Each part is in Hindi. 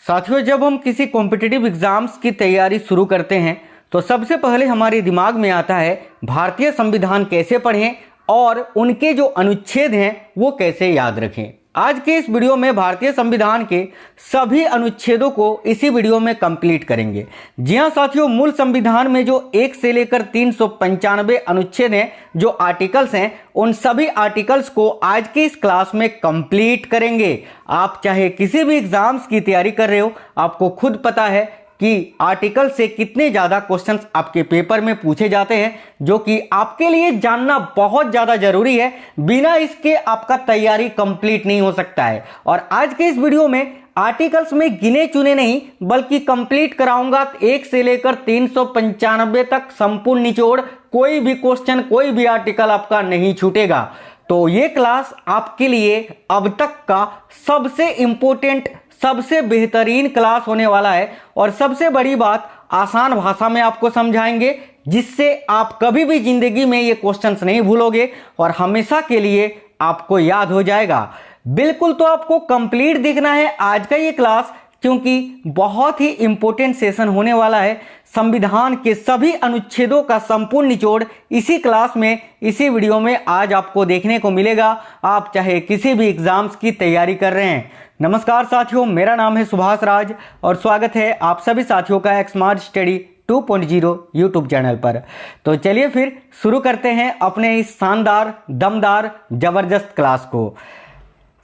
साथियों, जब हम किसी कॉम्पिटिटिव एग्जाम्स की तैयारी शुरू करते हैं तो सबसे पहले हमारे दिमाग में आता है भारतीय संविधान कैसे पढ़ें और उनके जो अनुच्छेद हैं वो कैसे याद रखें। आज के इस वीडियो में भारतीय संविधान के सभी अनुच्छेदों को इसी वीडियो में कंप्लीट करेंगे। जी हां साथियों, मूल संविधान में जो 1 से लेकर 395 अनुच्छेद हैं, जो आर्टिकल्स हैं, उन सभी आर्टिकल्स को आज के इस क्लास में कंप्लीट करेंगे। आप चाहे किसी भी एग्जाम्स की तैयारी कर रहे हो, आपको खुद पता है कि आर्टिकल से कितने ज़्यादा क्वेश्चंस आपके पेपर में पूछे जाते हैं, जो कि आपके लिए जानना बहुत ज़्यादा जरूरी है। बिना इसके आपका तैयारी कंप्लीट नहीं हो सकता है। और आज के इस वीडियो में आर्टिकल्स में गिने चुने नहीं बल्कि कंप्लीट कराऊंगा 1 से लेकर 395 तक संपूर्ण निचोड़। कोई भी क्वेश्चन, कोई भी आर्टिकल आपका नहीं छूटेगा। तो ये क्लास आपके लिए अब तक का सबसे इंपॉर्टेंट, सबसे बेहतरीन क्लास होने वाला है। और सबसे बड़ी बात, आसान भाषा में आपको समझाएंगे, जिससे आप कभी भी जिंदगी में ये क्वेश्चंस नहीं भूलोगे और हमेशा के लिए आपको याद हो जाएगा। बिल्कुल, तो आपको कंप्लीट देखना है आज का ये क्लास, क्योंकि बहुत ही इंपॉर्टेंट सेशन होने वाला है। संविधान के सभी अनुच्छेदों का संपूर्ण निचोड़ इसी क्लास में, इसी वीडियो में आज आपको देखने को मिलेगा। आप चाहे किसी भी एग्जाम्स की तैयारी कर रहे हैं। नमस्कार साथियों, मेरा नाम है सुभाष राज और स्वागत है आप सभी साथियों का स्मार्ट स्टडी 2.0 यूट्यूब चैनल पर। तो चलिए फिर शुरू करते हैं अपने इस शानदार, दमदार, जबरदस्त क्लास को।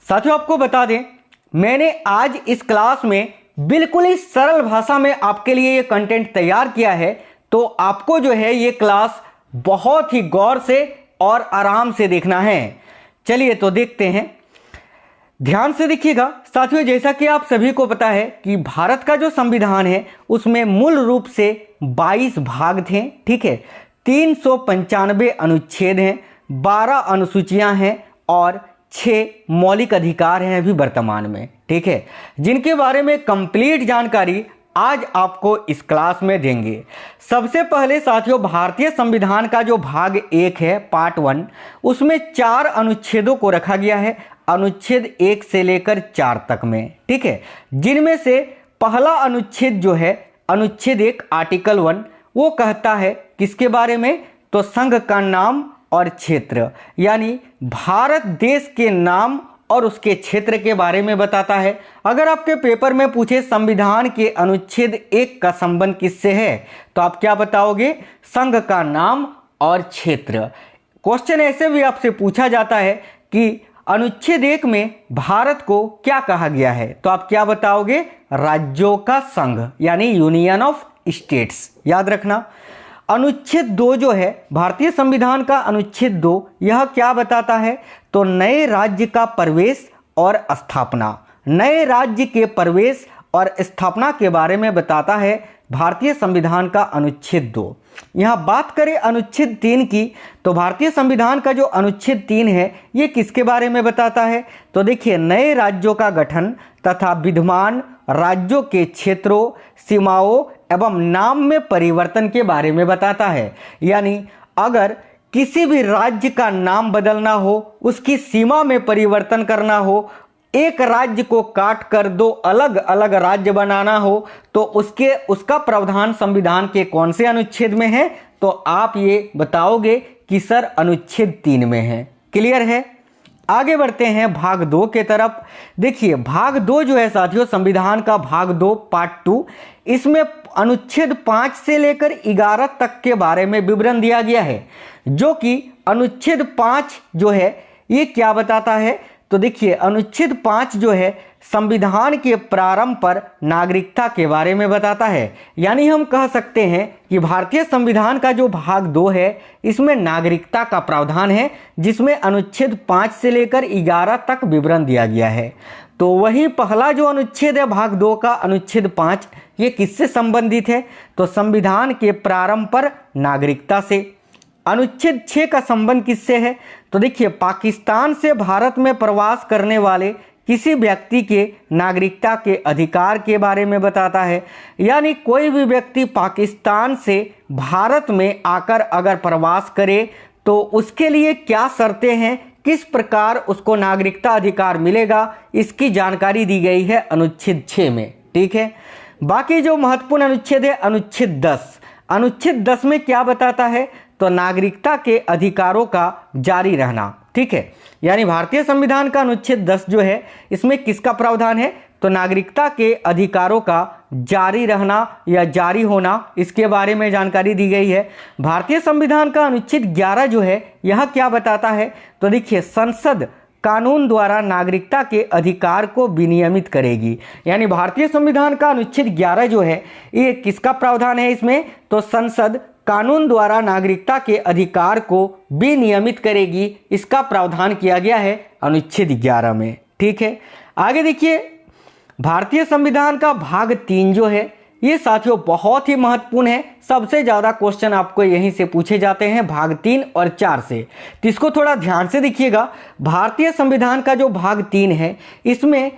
साथियों, आपको बता दें, मैंने आज इस क्लास में बिल्कुल ही सरल भाषा में आपके लिए ये कंटेंट तैयार किया है। तो आपको जो है ये क्लास बहुत ही गौर से और आराम से देखना है। चलिए तो देखते हैं, ध्यान से देखिएगा। साथियों, जैसा कि आप सभी को पता है कि भारत का जो संविधान है उसमें मूल रूप से 22 भाग थे, ठीक है। 395 अनुच्छेद हैं, 12 अनुसूचियां हैं और 6 मौलिक अधिकार हैं अभी वर्तमान में, ठीक है, जिनके बारे में कंप्लीट जानकारी आज आपको इस क्लास में देंगे। सबसे पहले साथियों, भारतीय संविधान का जो भाग 1 है, पार्ट 1, उसमें 4 अनुच्छेदों को रखा गया है, अनुच्छेद 1 से लेकर 4 तक में, ठीक है। जिनमें से पहला अनुच्छेद जो है, अनुच्छेद 1 आर्टिकल 1, वो कहता है किसके बारे में, तो संघ का नाम और क्षेत्र, यानी भारत देश के नाम और उसके क्षेत्र के बारे में बताता है। अगर आपके पेपर में पूछे संविधान के अनुच्छेद 1 का संबंध किससे है, तो आप क्या बताओगे, संघ का नाम और क्षेत्र। क्वेश्चन ऐसे भी आपसे पूछा जाता है कि अनुच्छेद 1 में भारत को क्या कहा गया है, तो आप क्या बताओगे, राज्यों का संघ, यानी यूनियन ऑफ स्टेट्स। याद रखना। अनुच्छेद 2 जो है भारतीय संविधान का, अनुच्छेद 2, यह क्या बताता है, तो नए राज्य का प्रवेश और स्थापना। नए राज्य के प्रवेश और स्थापना के बारे में बताता है भारतीय संविधान का अनुच्छेद 2। यहाँ बात करें अनुच्छेद 3 की, तो भारतीय संविधान का जो अनुच्छेद 3 है, ये किसके बारे में बताता है, तो देखिए, नए राज्यों का गठन तथा विद्यमान राज्यों के क्षेत्रों, सीमाओं एवं नाम में परिवर्तन के बारे में बताता है। यानी अगर किसी भी राज्य का नाम बदलना हो, उसकी सीमा में परिवर्तन करना हो, एक राज्य को काट कर 2 अलग अलग राज्य बनाना हो, तो उसका प्रावधान संविधान के कौन से अनुच्छेद में है, तो आप ये बताओगे कि सर अनुच्छेद 3 में है। क्लियर है। आगे बढ़ते हैं भाग 2 के तरफ। देखिए, भाग 2 जो है साथियों, संविधान का भाग 2 पार्ट 2, इसमें अनुच्छेद 5 से लेकर 11 तक के बारे में विवरण दिया गया है। जो कि अनुच्छेद 5 जो है ये क्या बताता है, तो देखिए, अनुच्छेद 5 जो है संविधान के प्रारंभ पर नागरिकता के बारे में बताता है। यानी हम कह सकते हैं कि भारतीय संविधान का जो भाग 2 है, इसमें नागरिकता का प्रावधान है, जिसमें अनुच्छेद 5 से लेकर 11 तक विवरण दिया गया है। तो वही पहला जो अनुच्छेद है भाग 2 का, अनुच्छेद 5, ये किससे संबंधित है, तो संविधान के प्रारंभ पर नागरिकता से। अनुच्छेद 6 का संबंध किससे है, तो देखिए, पाकिस्तान से भारत में प्रवास करने वाले किसी व्यक्ति के नागरिकता के अधिकार के बारे में बताता है। यानी कोई भी व्यक्ति पाकिस्तान से भारत में आकर अगर प्रवास करे तो उसके लिए क्या शर्तें हैं, किस प्रकार उसको नागरिकता अधिकार मिलेगा, इसकी जानकारी दी गई है अनुच्छेद 6 में। ठीक है। बाकी जो महत्वपूर्ण अनुच्छेद है अनुच्छेद 10। अनुच्छेद 10 में क्या बताता है, तो नागरिकता के अधिकारों का जारी रहना, ठीक है। यानी भारतीय संविधान का अनुच्छेद 10 जो है इसमें किसका प्रावधान है, तो नागरिकता के अधिकारों का जारी रहना या जारी होना, इसके बारे में जानकारी दी गई है। भारतीय संविधान का अनुच्छेद 11 जो है यह क्या बताता है, तो देखिए संसद कानून द्वारा नागरिकता के अधिकार को विनियमित करेगी। यानी भारतीय संविधान का अनुच्छेद 11 जो है ये किसका प्रावधान है इसमें, तो संसद कानून द्वारा नागरिकता के अधिकार को विनियमित करेगी, इसका प्रावधान किया गया है अनुच्छेद 11 में, ठीक है। आगे देखिए भारतीय संविधान का भाग 3 जो है ये साथियों बहुत ही महत्वपूर्ण है। सबसे ज़्यादा क्वेश्चन आपको यहीं से पूछे जाते हैं भाग 3 और 4 से, तो इसको थोड़ा ध्यान से देखिएगा। भारतीय संविधान का जो भाग 3 है इसमें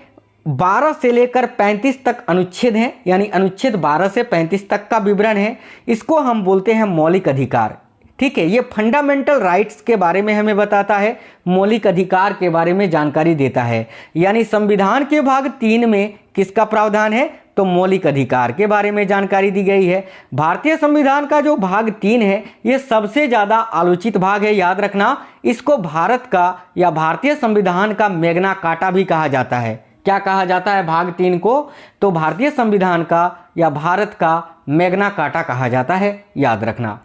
12 से लेकर 35 तक अनुच्छेद हैं, यानी अनुच्छेद 12 से 35 तक का विवरण है। इसको हम बोलते हैं मौलिक अधिकार, ठीक है। ये फंडामेंटल राइट्स के बारे में हमें बताता है, मौलिक अधिकार के बारे में जानकारी देता है। यानी संविधान के भाग 3 में किसका प्रावधान है, तो मौलिक अधिकार के बारे में जानकारी दी गई है। भारतीय संविधान का जो भाग 3 है ये सबसे ज़्यादा आलोचित भाग है, याद रखना। इसको भारत का या भारतीय संविधान का मैग्ना कार्टा भी कहा जाता है। क्या कहा जाता है भाग 3 को, तो भारतीय संविधान का या भारत का मैग्ना कार्टा कहा जाता है, याद रखना।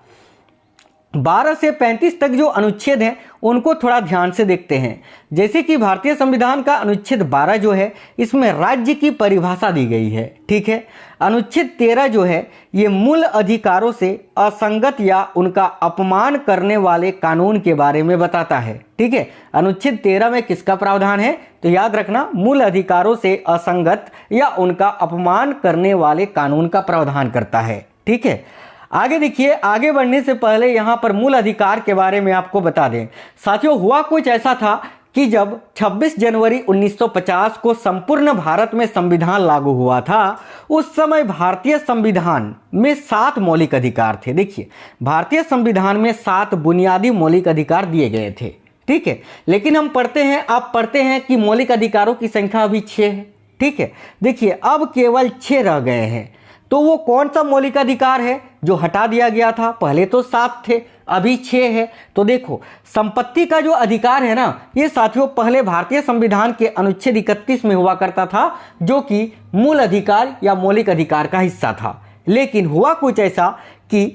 12 से 35 तक जो अनुच्छेद हैं उनको थोड़ा ध्यान से देखते हैं। जैसे कि भारतीय संविधान का अनुच्छेद 12 जो है इसमें राज्य की परिभाषा दी गई है, ठीक है। अनुच्छेद 13 जो है ये मूल अधिकारों से असंगत या उनका अपमान करने वाले कानून के बारे में बताता है, ठीक है। अनुच्छेद 13 में किसका प्रावधान है, तो याद रखना मूल अधिकारों से असंगत या उनका अपमान करने वाले कानून का प्रावधान करता है, ठीक है। आगे देखिए, आगे बढ़ने से पहले यहाँ पर मूल अधिकार के बारे में आपको बता दें साथियों, हुआ कुछ ऐसा था कि जब 26 जनवरी 1950 को संपूर्ण भारत में संविधान लागू हुआ था, उस समय भारतीय संविधान में 7 मौलिक अधिकार थे। देखिए भारतीय संविधान में 7 बुनियादी मौलिक अधिकार दिए गए थे, ठीक है। लेकिन हम पढ़ते हैं, आप पढ़ते हैं कि मौलिक अधिकारों की संख्या अभी 6 है, ठीक है। देखिए अब केवल 6 रह गए हैं, तो वो कौन सा मौलिक अधिकार है जो हटा दिया गया था, पहले तो 7 थे अभी 6 है। तो देखो संपत्ति का जो अधिकार है ना, ये साथियों पहले भारतीय संविधान के अनुच्छेद 31 में हुआ करता था, जो कि मूल अधिकार या मौलिक अधिकार का हिस्सा था। लेकिन हुआ कुछ ऐसा कि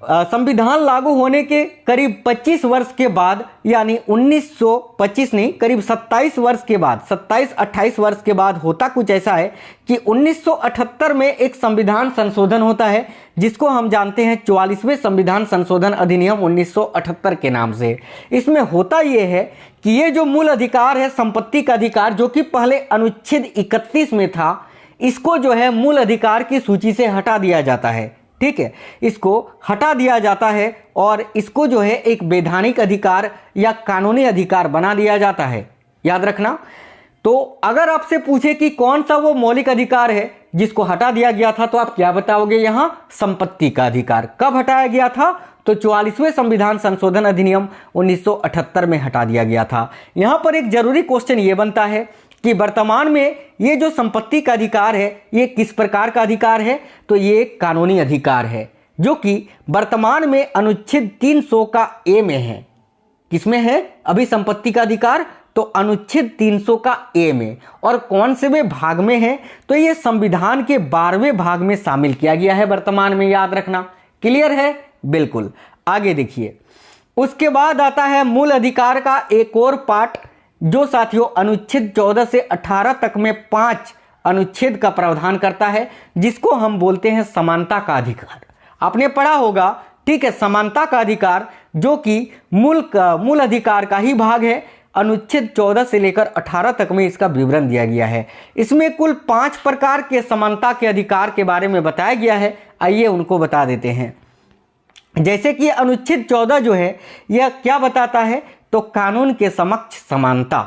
संविधान लागू होने के करीब 25 वर्ष के बाद, यानी 1925 नहीं, करीब 27 वर्ष के बाद, 27-28 वर्ष के बाद होता कुछ ऐसा है कि 1978 में एक संविधान संशोधन होता है, जिसको हम जानते हैं 44वें संविधान संशोधन अधिनियम 1978 के नाम से। इसमें होता यह है कि ये जो मूल अधिकार है, संपत्ति का अधिकार, जो कि पहले अनुच्छेद 31 में था, इसको जो है मूल अधिकार की सूची से हटा दिया जाता है, ठीक है। इसको हटा दिया जाता है और इसको जो है एक वैधानिक अधिकार या कानूनी अधिकार बना दिया जाता है, याद रखना। तो अगर आपसे पूछे कि कौन सा वो मौलिक अधिकार है जिसको हटा दिया गया था, तो आप क्या बताओगे, यहां संपत्ति का अधिकार। कब हटाया गया था, तो 44वें संविधान संशोधन अधिनियम 1978 में हटा दिया गया था। यहां पर एक जरूरी क्वेश्चन ये बनता है कि वर्तमान में ये जो संपत्ति का अधिकार है ये किस प्रकार का अधिकार है, तो ये एक कानूनी अधिकार है, जो कि वर्तमान में अनुच्छेद 300 का ए में है। किसमें है अभी संपत्ति का अधिकार, तो अनुच्छेद 300 का ए में। और कौन से वे भाग में है, तो ये संविधान के 12वें भाग में शामिल किया गया है वर्तमान में, याद रखना। क्लियर है, बिल्कुल। आगे देखिए, उसके बाद आता है मूल अधिकार का एक और पार्ट, जो साथियों अनुच्छेद 14 से 18 तक में 5 अनुच्छेद का प्रावधान करता है, जिसको हम बोलते हैं समानता का अधिकार। आपने पढ़ा होगा, ठीक है, समानता का अधिकार, जो कि मूल अधिकार का ही भाग है। अनुच्छेद 14 से लेकर 18 तक में इसका विवरण दिया गया है। इसमें कुल 5 प्रकार के समानता के अधिकार के बारे में बताया गया है। आइए उनको बता देते हैं। जैसे कि अनुच्छेद 14 जो है यह क्या बताता है, तो कानून के समक्ष समानता।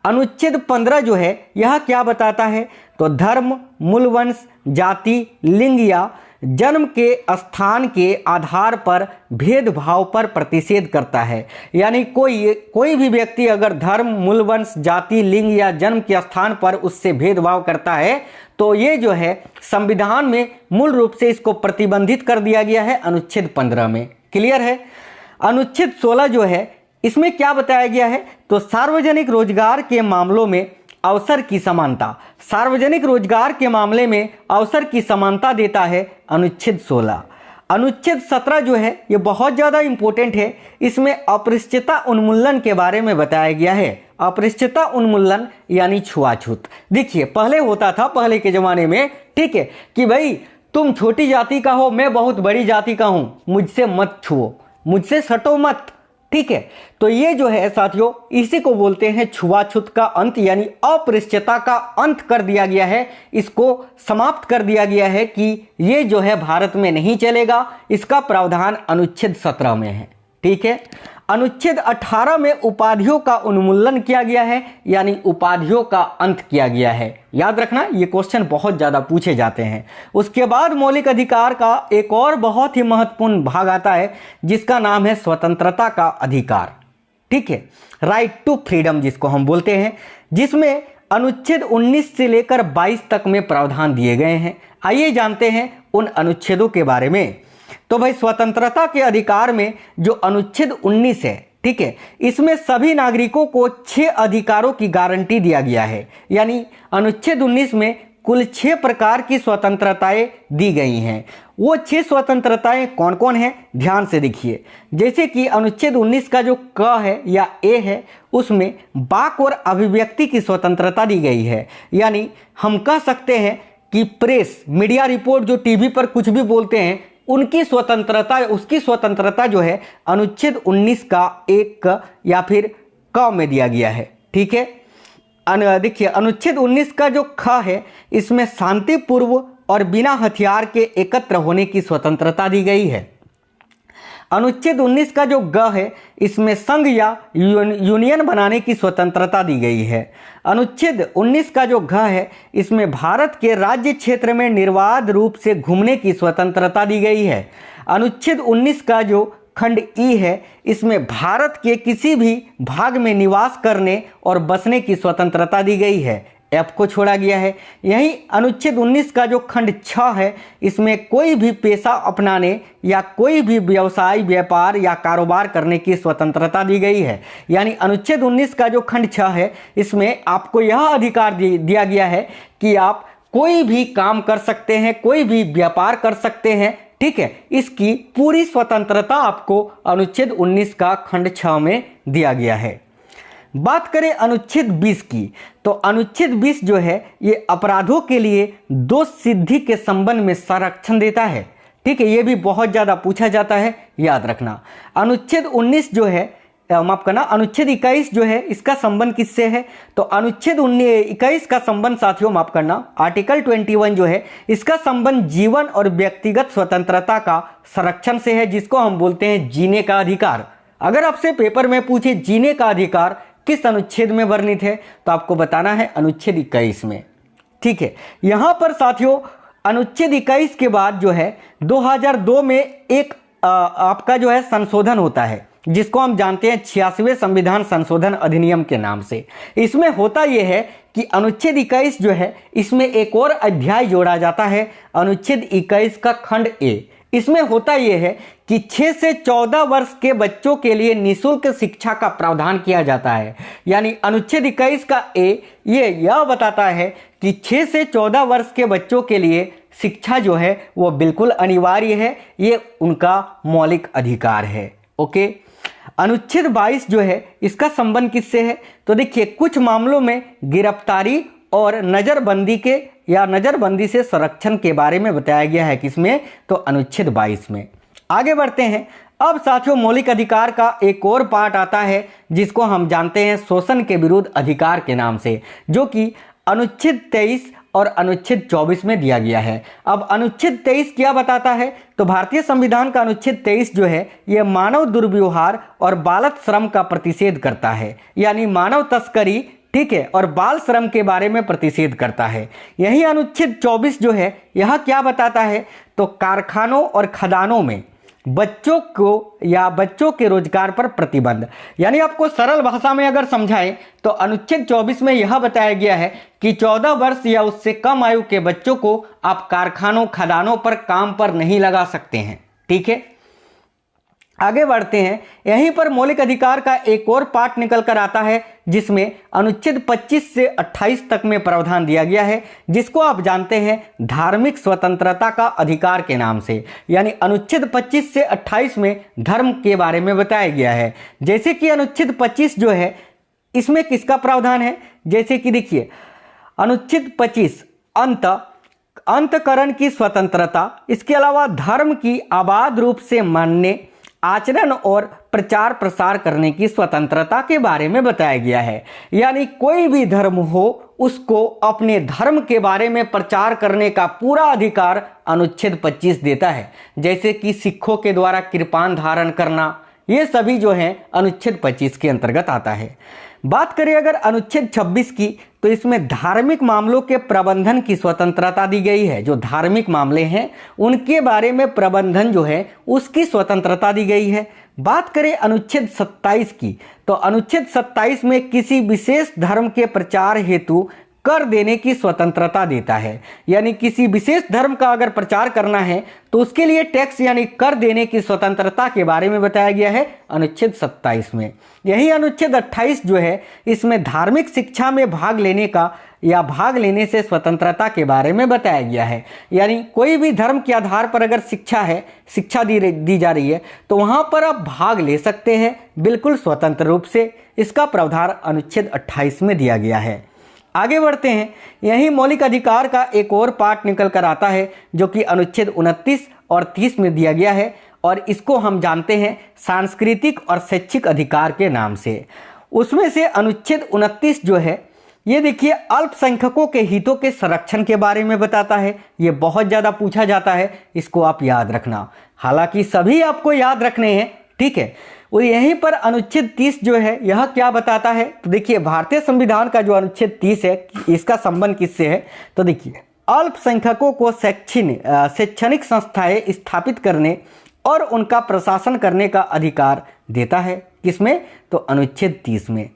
अनुच्छेद 15 जो है यह क्या बताता है, तो धर्म, मूल वंश, जाति, लिंग या जन्म के स्थान के आधार पर भेदभाव पर प्रतिषेध करता है। यानी कोई भी व्यक्ति अगर धर्म, मूल वंश, जाति, लिंग या जन्म के स्थान पर उससे भेदभाव करता है तो ये जो है संविधान में मूल रूप से इसको प्रतिबंधित कर दिया गया है अनुच्छेद 15 में। क्लियर है। अनुच्छेद 16 जो है इसमें क्या बताया गया है, तो सार्वजनिक रोजगार के मामलों में अवसर की समानता, सार्वजनिक रोजगार के मामले में अवसर की समानता देता है अनुच्छेद 16। अनुच्छेद 17 जो है ये बहुत ज़्यादा इंपॉर्टेंट है। इसमें अपृष्टता उन्मूलन के बारे में बताया गया है। अपृष्टता उन्मूलन यानी छुआछूत। देखिए पहले होता था, पहले के ज़माने में, ठीक है, कि भाई तुम छोटी जाति का हो, मैं बहुत बड़ी जाति का हूँ, मुझसे मत छुओ, मुझसे सटो मत, ठीक है। तो ये जो है साथियों इसी को बोलते हैं छुआछूत का अंत, यानी अपृष्टता का अंत कर दिया गया है। इसको समाप्त कर दिया गया है कि ये जो है भारत में नहीं चलेगा। इसका प्रावधान अनुच्छेद 17 में है, ठीक है। अनुच्छेद 18 में उपाधियों का उन्मूलन किया गया है, यानी उपाधियों का अंत किया गया है। याद रखना ये क्वेश्चन बहुत ज़्यादा पूछे जाते हैं। उसके बाद मौलिक अधिकार का एक और बहुत ही महत्वपूर्ण भाग आता है जिसका नाम है स्वतंत्रता का अधिकार, ठीक है, राइट टू फ्रीडम जिसको हम बोलते हैं, जिसमें अनुच्छेद 19 से लेकर 22 तक में प्रावधान दिए गए हैं। आइए जानते हैं उन अनुच्छेदों के बारे में। तो भाई स्वतंत्रता के अधिकार में जो अनुच्छेद 19 है, ठीक है, इसमें सभी नागरिकों को 6 अधिकारों की गारंटी दिया गया है। यानी अनुच्छेद 19 में कुल 6 प्रकार की स्वतंत्रताएं दी गई हैं। वो 6 स्वतंत्रताएं कौन कौन हैं, ध्यान से देखिए। जैसे कि अनुच्छेद 19 का जो क है या ए है, उसमें वाक और अभिव्यक्ति की स्वतंत्रता दी गई है। यानी हम कह सकते हैं कि प्रेस, मीडिया रिपोर्ट, जो टीवी पर कुछ भी बोलते हैं, उनकी स्वतंत्रता, उसकी स्वतंत्रता जो है अनुच्छेद 19 का एक या फिर क में दिया गया है, ठीक है। देखिए अनुच्छेद 19 का जो ख है इसमें शांतिपूर्व और बिना हथियार के एकत्र होने की स्वतंत्रता दी गई है। अनुच्छेद 19 का जो ग है इसमें संघ या यूनियन बनाने की स्वतंत्रता दी गई है। अनुच्छेद 19 का जो घ है इसमें भारत के राज्य क्षेत्र में निर्बाध रूप से घूमने की स्वतंत्रता दी गई है। अनुच्छेद 19 का जो खंड ई है इसमें भारत के किसी भी भाग में निवास करने और बसने की स्वतंत्रता दी गई है। एफ को छोड़ा गया है। यही अनुच्छेद 19 का जो खंड 6 है इसमें कोई भी पेशा अपनाने या कोई भी व्यवसाय, व्यापार या कारोबार करने की स्वतंत्रता दी गई है। यानी अनुच्छेद 19 का जो खंड 6 है इसमें आपको यह अधिकार दिया गया है कि आप कोई भी काम कर सकते हैं, कोई भी व्यापार कर सकते हैं, ठीक है। इसकी पूरी स्वतंत्रता आपको अनुच्छेद 19 का खंड 6 में दिया गया है। बात करें अनुच्छेद 20 की, तो अनुच्छेद 20 जो है ये अपराधों के लिए दोष सिद्धि के संबंध में संरक्षण देता है, ठीक है। ये भी बहुत ज़्यादा पूछा जाता है, याद रखना। अनुच्छेद 19 जो है, माफ करना, अनुच्छेद 21 जो है इसका संबंध किससे है, तो अनुच्छेद 21 का संबंध साथियों, माफ करना, आर्टिकल 21 जो है इसका संबंध जीवन और व्यक्तिगत स्वतंत्रता का संरक्षण से है, जिसको हम बोलते हैं जीने का अधिकार। अगर आपसे पेपर में पूछे जीने का अधिकार किस अनुच्छेद में वर्णित है, तो आपको बताना है अनुच्छेद 21 में, ठीक है। यहां पर साथियों अनुच्छेद 21 के बाद जो है 2002 में एक आपका जो है संशोधन होता है, जिसको हम जानते हैं 86वें संविधान संशोधन अधिनियम के नाम से। इसमें होता यह है कि अनुच्छेद 21 जो है इसमें एक और अध्याय जोड़ा जाता है, अनुच्छेद 21 का खंड ए। इसमें होता यह है कि 6 से 14 वर्ष के बच्चों के लिए निःशुल्क शिक्षा का प्रावधान किया जाता है। यानी अनुच्छेद 21 का ए यह बताता है कि 6 से 14 वर्ष के बच्चों के लिए शिक्षा जो है वो बिल्कुल अनिवार्य है, ये उनका मौलिक अधिकार है, ओके। अनुच्छेद 22 जो है इसका संबंध किससे है, तो देखिए कुछ मामलों में गिरफ्तारी और नज़रबंदी के या नज़रबंदी से संरक्षण के बारे में बताया गया है, किसमें, तो अनुच्छेद 22 में। आगे बढ़ते हैं। अब साथियों मौलिक अधिकार का एक और पार्ट आता है जिसको हम जानते हैं शोषण के विरुद्ध अधिकार के नाम से, जो कि अनुच्छेद 23 और अनुच्छेद 24 में दिया गया है। अब अनुच्छेद 23 क्या बताता है, तो भारतीय संविधान का अनुच्छेद 23 जो है यह मानव दुर्व्यवहार और बाल श्रम का प्रतिषेध करता है। यानी मानव तस्करी, ठीक है, और बाल श्रम के बारे में प्रतिषेध करता है। यही अनुच्छेद 24 जो है यह क्या बताता है, तो कारखानों और खदानों में बच्चों को या बच्चों के रोजगार पर प्रतिबंध। यानी आपको सरल भाषा में अगर समझाएं तो अनुच्छेद 24 में यह बताया गया है कि 14 वर्ष या उससे कम आयु के बच्चों को आप कारखानों खदानों पर काम पर नहीं लगा सकते हैं। ठीक है, आगे बढ़ते हैं। यहीं पर मौलिक अधिकार का एक और पार्ट निकल कर आता है जिसमें अनुच्छेद 25 से 28 तक में प्रावधान दिया गया है, जिसको आप जानते हैं धार्मिक स्वतंत्रता का अधिकार के नाम से। यानी अनुच्छेद 25 से 28 में धर्म के बारे में बताया गया है। जैसे कि अनुच्छेद 25 जो है इसमें किसका प्रावधान है, जैसे कि देखिए अनुच्छेद 25 अंतकरण की स्वतंत्रता, इसके अलावा धर्म की अबाध रूप से मानने, आचरण और प्रचार प्रसार करने की स्वतंत्रता के बारे में बताया गया है। यानी कोई भी धर्म हो उसको अपने धर्म के बारे में प्रचार करने का पूरा अधिकार अनुच्छेद 25 देता है। जैसे कि सिखों के द्वारा कृपान धारण करना, ये सभी जो है अनुच्छेद 25 के अंतर्गत आता है। बात करें अगर अनुच्छेद 26 की, तो इसमें धार्मिक मामलों के प्रबंधन की स्वतंत्रता दी गई है। जो धार्मिक मामले हैं उनके बारे में प्रबंधन जो है उसकी स्वतंत्रता दी गई है। बात करें अनुच्छेद 27 की, तो अनुच्छेद 27 में किसी विशेष धर्म के प्रचार हेतु कर देने की स्वतंत्रता देता है। यानी किसी विशेष धर्म का अगर प्रचार करना है तो उसके लिए टैक्स यानी कर देने की स्वतंत्रता के बारे में बताया गया है अनुच्छेद 27 में। यही अनुच्छेद 28 जो है इसमें धार्मिक शिक्षा में भाग लेने का या भाग लेने से स्वतंत्रता के बारे में बताया गया है। यानी कोई भी धर्म के आधार पर अगर शिक्षा दी जा रही है तो वहां पर आप भाग ले सकते हैं बिल्कुल स्वतंत्र रूप से। इसका प्रावधान अनुच्छेद 28 में दिया गया है। आगे बढ़ते हैं। यही मौलिक अधिकार का एक और पार्ट निकल कर आता है जो कि अनुच्छेद 29 और 30 में दिया गया है, और इसको हम जानते हैं सांस्कृतिक और शैक्षिक अधिकार के नाम से। उसमें से अनुच्छेद 29 जो है ये देखिए अल्पसंख्यकों के हितों के संरक्षण के बारे में बताता है। ये बहुत ज़्यादा पूछा जाता है, इसको आप याद रखना। हालांकि सभी आपको याद रखने हैं, ठीक है। और यहीं पर अनुच्छेद 30 जो है यह क्या बताता है, तो देखिए भारतीय संविधान का जो अनुच्छेद 30 है इसका संबंध किससे है, तो देखिए अल्पसंख्यकों को शैक्षणिक संस्थाएं स्थापित करने और उनका प्रशासन करने का अधिकार देता है। किसमें, तो अनुच्छेद 30 में।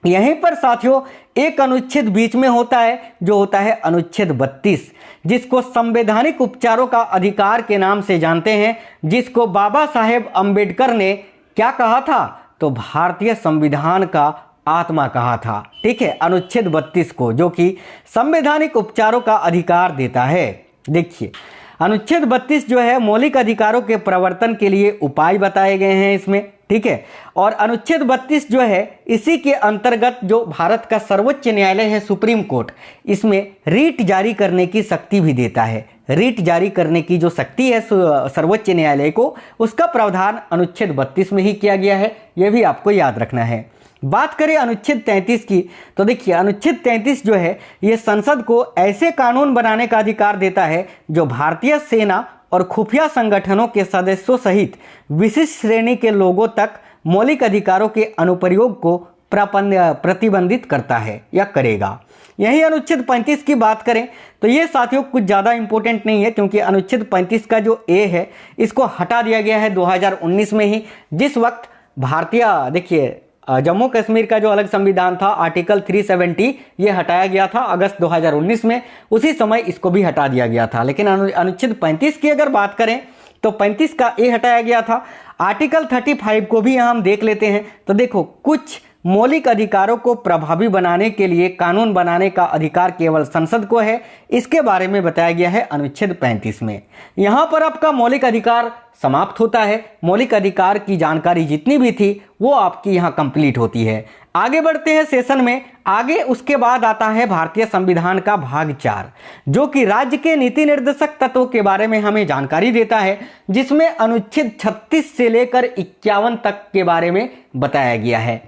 यहीं पर साथियों एक अनुच्छेद बीच में होता है जो होता है अनुच्छेद 32, जिसको संवैधानिक उपचारों का अधिकार के नाम से जानते हैं, जिसको बाबा साहेब अम्बेडकर ने क्या कहा था, तो भारतीय संविधान का आत्मा कहा था। ठीक है, अनुच्छेद 32 को, जो कि संवैधानिक उपचारों का अधिकार देता है। देखिए अनुच्छेद 32 जो है मौलिक अधिकारों के प्रवर्तन के लिए उपाय बताए गए हैं इसमें, ठीक है। और अनुच्छेद 32 जो है इसी के अंतर्गत जो भारत का सर्वोच्च न्यायालय है सुप्रीम कोर्ट, इसमें रीट जारी करने की शक्ति भी देता है। रीट जारी करने की जो शक्ति है सर्वोच्च न्यायालय को, उसका प्रावधान अनुच्छेद 32 में ही किया गया है। यह भी आपको याद रखना है। बात करें अनुच्छेद 33 की, तो देखिए अनुच्छेद 33 जो है ये संसद को ऐसे कानून बनाने का अधिकार देता है जो भारतीय सेना और खुफिया संगठनों के सदस्यों सहित विशिष्ट श्रेणी के लोगों तक मौलिक अधिकारों के अनुप्रयोग को प्रतिबंधित करता है या करेगा। यही अनुच्छेद 35 की बात करें तो ये साथियों कुछ ज़्यादा इंपॉर्टेंट नहीं है, क्योंकि अनुच्छेद 35 का जो ए है इसको हटा दिया गया है 2019 में ही, जिस वक्त भारतीय देखिए जम्मू कश्मीर का जो अलग संविधान था आर्टिकल 370 ये हटाया गया था अगस्त 2019 में, उसी समय इसको भी हटा दिया गया था। लेकिन अनुच्छेद 35 की अगर बात करें तो 35 का ए हटाया गया था। आर्टिकल 35 को भी यहाँ हम देख लेते हैं। तो देखो कुछ मौलिक अधिकारों को प्रभावी बनाने के लिए कानून बनाने का अधिकार केवल संसद को है, इसके बारे में बताया गया है अनुच्छेद 35 में। यहाँ पर आपका मौलिक अधिकार समाप्त होता है। मौलिक अधिकार की जानकारी जितनी भी थी वो आपकी यहाँ कंप्लीट होती है। आगे बढ़ते हैं सेशन में। आगे उसके बाद आता है भारतीय संविधान का भाग 4, जो कि राज्य के नीति निर्देशक तत्वों के बारे में हमें जानकारी देता है, जिसमें अनुच्छेद 36 से लेकर 51 तक के बारे में बताया गया है।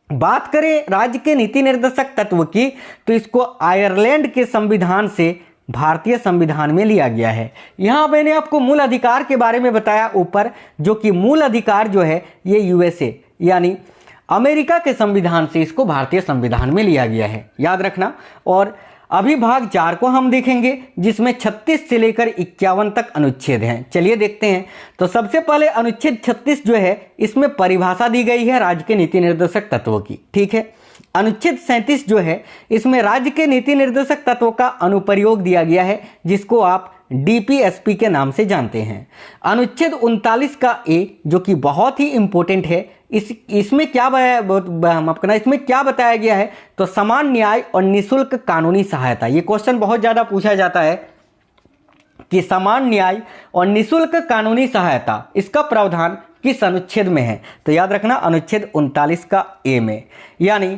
बात करें राज्य के नीति निर्देशक तत्व की, तो इसको आयरलैंड के संविधान से भारतीय संविधान में लिया गया है। यहाँ मैंने आपको मूल अधिकार के बारे में बताया ऊपर, जो कि मूल अधिकार जो है ये यूएसए यानी अमेरिका के संविधान से इसको भारतीय संविधान में लिया गया है, याद रखना। और अभी भाग 4 को हम देखेंगे जिसमें 36 से लेकर 51 तक अनुच्छेद हैं। चलिए देखते हैं। तो सबसे पहले अनुच्छेद 36 जो है इसमें परिभाषा दी गई है राज्य के नीति निर्देशक तत्वों की, ठीक है। अनुच्छेद 37 जो है इसमें राज्य के नीति निर्देशक तत्वों का अनुप्रयोग दिया गया है जिसको आप डीपीएसपी के नाम से जानते हैं। अनुच्छेद 39 का ए जो कि बहुत ही इंपॉर्टेंट है, इसमें क्या बताया गया है, तो समान न्याय और निःशुल्क कानूनी सहायता। ये क्वेश्चन बहुत ज्यादा पूछा जाता है कि समान न्याय और निःशुल्क कानूनी सहायता इसका प्रावधान किस अनुच्छेद में है, तो याद रखना अनुच्छेद 39 का ए में, यानी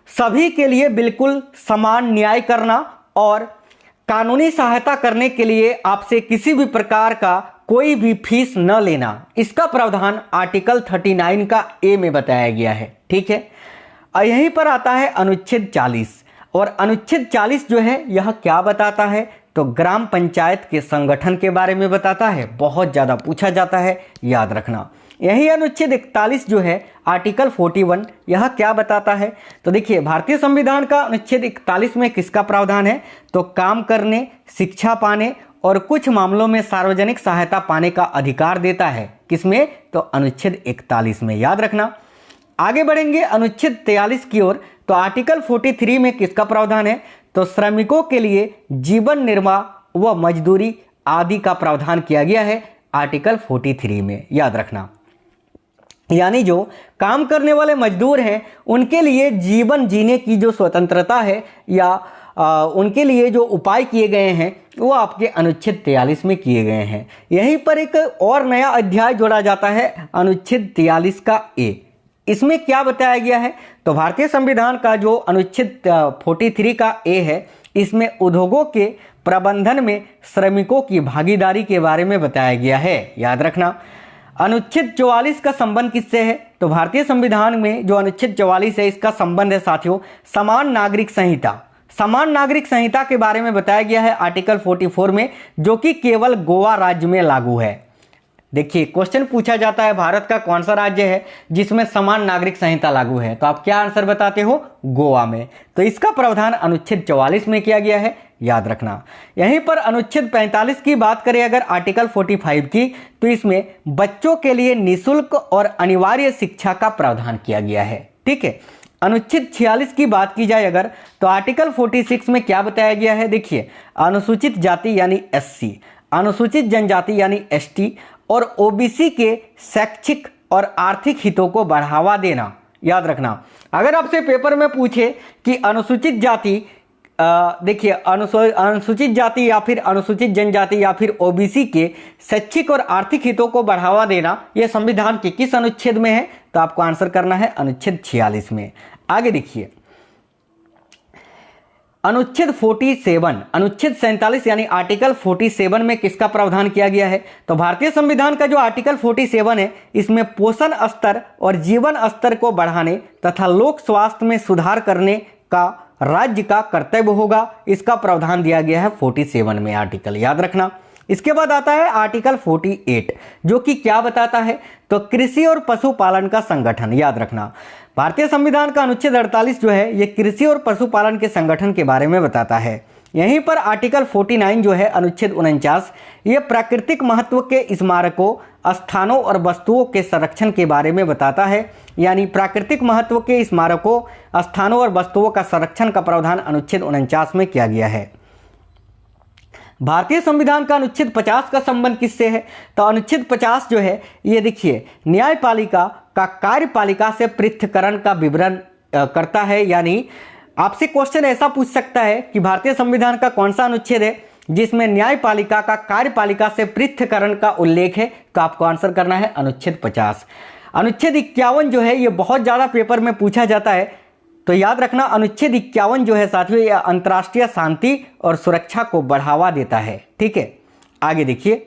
सभी के लिए बिल्कुल समान न्याय करना और कानूनी सहायता करने के लिए आपसे किसी भी प्रकार का कोई भी फीस न लेना, इसका प्रावधान आर्टिकल 39 का ए में बताया गया है, ठीक है। और यहीं पर आता है अनुच्छेद 40, और अनुच्छेद 40 जो है यह क्या बताता है, तो ग्राम पंचायत के संगठन के बारे में बताता है, बहुत ज़्यादा पूछा जाता है, याद रखना। यही अनुच्छेद 41 जो है आर्टिकल 41, यह क्या बताता है, तो देखिए भारतीय संविधान का अनुच्छेद 41 में किसका प्रावधान है, तो काम करने, शिक्षा पाने और कुछ मामलों में सार्वजनिक सहायता पाने का अधिकार देता है, किसमें, तो अनुच्छेद 41 में, याद रखना। आगे बढ़ेंगे अनुच्छेद 43 की ओर, तो आर्टिकल 43 में किसका प्रावधान है, तो श्रमिकों के लिए जीवन निर्वाह व मजदूरी आदि का प्रावधान किया गया है आर्टिकल 43 में, याद रखना। यानी जो काम करने वाले मजदूर हैं उनके लिए जीवन जीने की जो स्वतंत्रता है या उनके लिए जो उपाय किए गए हैं वो आपके अनुच्छेद 43 में किए गए हैं। यहीं पर एक और नया अध्याय जोड़ा जाता है अनुच्छेद 43 का ए। इसमें क्या बताया गया है, तो भारतीय संविधान का जो अनुच्छेद 43 का ए है इसमें उद्योगों के प्रबंधन में श्रमिकों की भागीदारी के बारे में बताया गया है, याद रखना। अनुच्छेद 44 का संबंध किससे है, तो भारतीय संविधान में जो अनुच्छेद 44 है इसका संबंध है साथियों समान नागरिक संहिता। समान नागरिक संहिता के बारे में बताया गया है आर्टिकल 44 में, जो कि केवल गोवा राज्य में लागू है। देखिए क्वेश्चन पूछा जाता है भारत का कौन सा राज्य है जिसमें समान नागरिक संहिता लागू है, तो आप क्या आंसर बताते हो, गोवा में। तो इसका प्रावधान अनुच्छेद 44 में किया गया है, याद रखना। यहीं पर अनुच्छेद 45 की बात करें अगर आर्टिकल 45 की, तो इसमें बच्चों के लिए निःशुल्क और अनिवार्य शिक्षा का प्रावधान किया गया है, ठीक है। अनुच्छेद 46 की बात की जाए अगर, तो आर्टिकल 46 में क्या बताया गया है, देखिए अनुसूचित जाति यानी एससी, अनुसूचित जनजाति यानी एसटी और ओबीसी के शैक्षिक और आर्थिक हितों को बढ़ावा देना, याद रखना। अगर आपसे पेपर में पूछे कि अनुसूचित जाति देखिए अनुसूचित जाति या फिर अनुसूचित जनजाति या फिर ओबीसी के शैक्षिक और आर्थिक हितों को बढ़ावा देना यह संविधान के किस अनुच्छेद में है, तो आपको आंसर करना है अनुच्छेद 46 में। आगे देखिए अनुच्छेद 47, अनुच्छेद 47 यानी आर्टिकल 47 में किसका प्रावधान किया गया है, तो भारतीय संविधान का जो आर्टिकल 47 है इसमें पोषण स्तर और जीवन स्तर को बढ़ाने तथा लोक स्वास्थ्य में सुधार करने का राज्य का कर्तव्य होगा, इसका प्रावधान दिया गया है 47 में आर्टिकल, याद रखना। इसके बाद आता है आर्टिकल 48 जो कि क्या बताता है, तो कृषि और पशुपालन का संगठन, याद रखना। भारतीय संविधान का अनुच्छेद 48 जो है ये कृषि और पशुपालन के संगठन के बारे में बताता है। यहीं पर आर्टिकल 49 जो है अनुच्छेद 49 ये प्राकृतिक महत्व के स्मारकों, स्थानों और वस्तुओं के संरक्षण के बारे में बताता है, यानी प्राकृतिक महत्व के स्मारकों, स्थानों और वस्तुओं का संरक्षण का प्रावधान अनुच्छेद 49 में किया गया है। भारतीय संविधान का अनुच्छेद 50 का संबंध किससे है, तो अनुच्छेद 50 जो है ये देखिए न्यायपालिका का कार्यपालिका से पृथक्करण का विवरण करता है। यानी आपसे क्वेश्चन ऐसा पूछ सकता है कि भारतीय संविधान का कौन सा अनुच्छेद है जिसमें न्यायपालिका का कार्यपालिका से पृथक्करण का उल्लेख है, तो आपको आंसर करना है अनुच्छेद 50। अनुच्छेद 51 जो है ये बहुत ज़्यादा पेपर में पूछा जाता है, तो याद रखना अनुच्छेद 51 जो है साथियों यह अंतर्राष्ट्रीय शांति और सुरक्षा को बढ़ावा देता है, ठीक है। आगे देखिए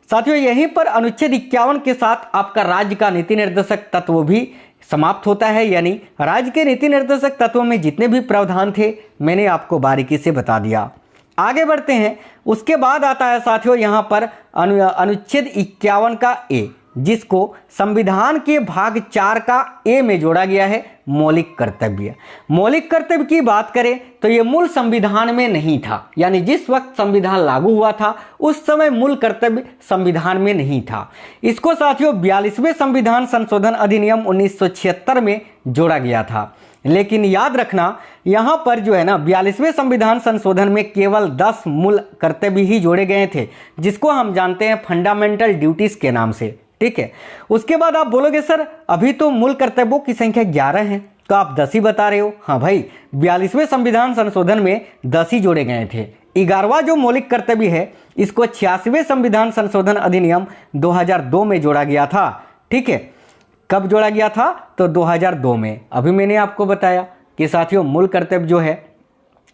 साथियों यहीं पर अनुच्छेद 51 के साथ आपका राज्य का नीति निर्देशक तत्व भी समाप्त होता है, यानी राज्य के नीति निर्देशक तत्वों में जितने भी प्रावधान थे मैंने आपको बारीकी से बता दिया। आगे बढ़ते हैं, उसके बाद आता है साथियों यहाँ पर अनुच्छेद 51 का ए जिसको संविधान के भाग 4 का ए में जोड़ा गया है, मौलिक कर्तव्य। मौलिक कर्तव्य की बात करें तो ये मूल संविधान में नहीं था, यानी जिस वक्त संविधान लागू हुआ था उस समय मूल कर्तव्य संविधान में नहीं था। इसको साथियों 42वें संविधान संशोधन अधिनियम 1976 में जोड़ा गया था। लेकिन याद रखना यहाँ पर जो है ना 42वें संविधान संशोधन में केवल 10 मूल कर्तव्य ही जोड़े गए थे, जिसको हम जानते हैं फंडामेंटल ड्यूटीज के नाम से। ठीक है, उसके बाद आप बोलोगे सर अभी तो मूल कर्तव्यों की संख्या 11 है, तो आप 10 ही बता रहे हो। हाँ भाई, 42वें संविधान संशोधन में 10 ही जोड़े गए थे। 11वां जो मौलिक कर्तव्य है इसको 86वें संविधान संशोधन अधिनियम 2002 में जोड़ा गया था। ठीक है, कब जोड़ा गया था? तो 2002 में। अभी मैंने आपको बताया कि साथियों मूल कर्तव्य जो है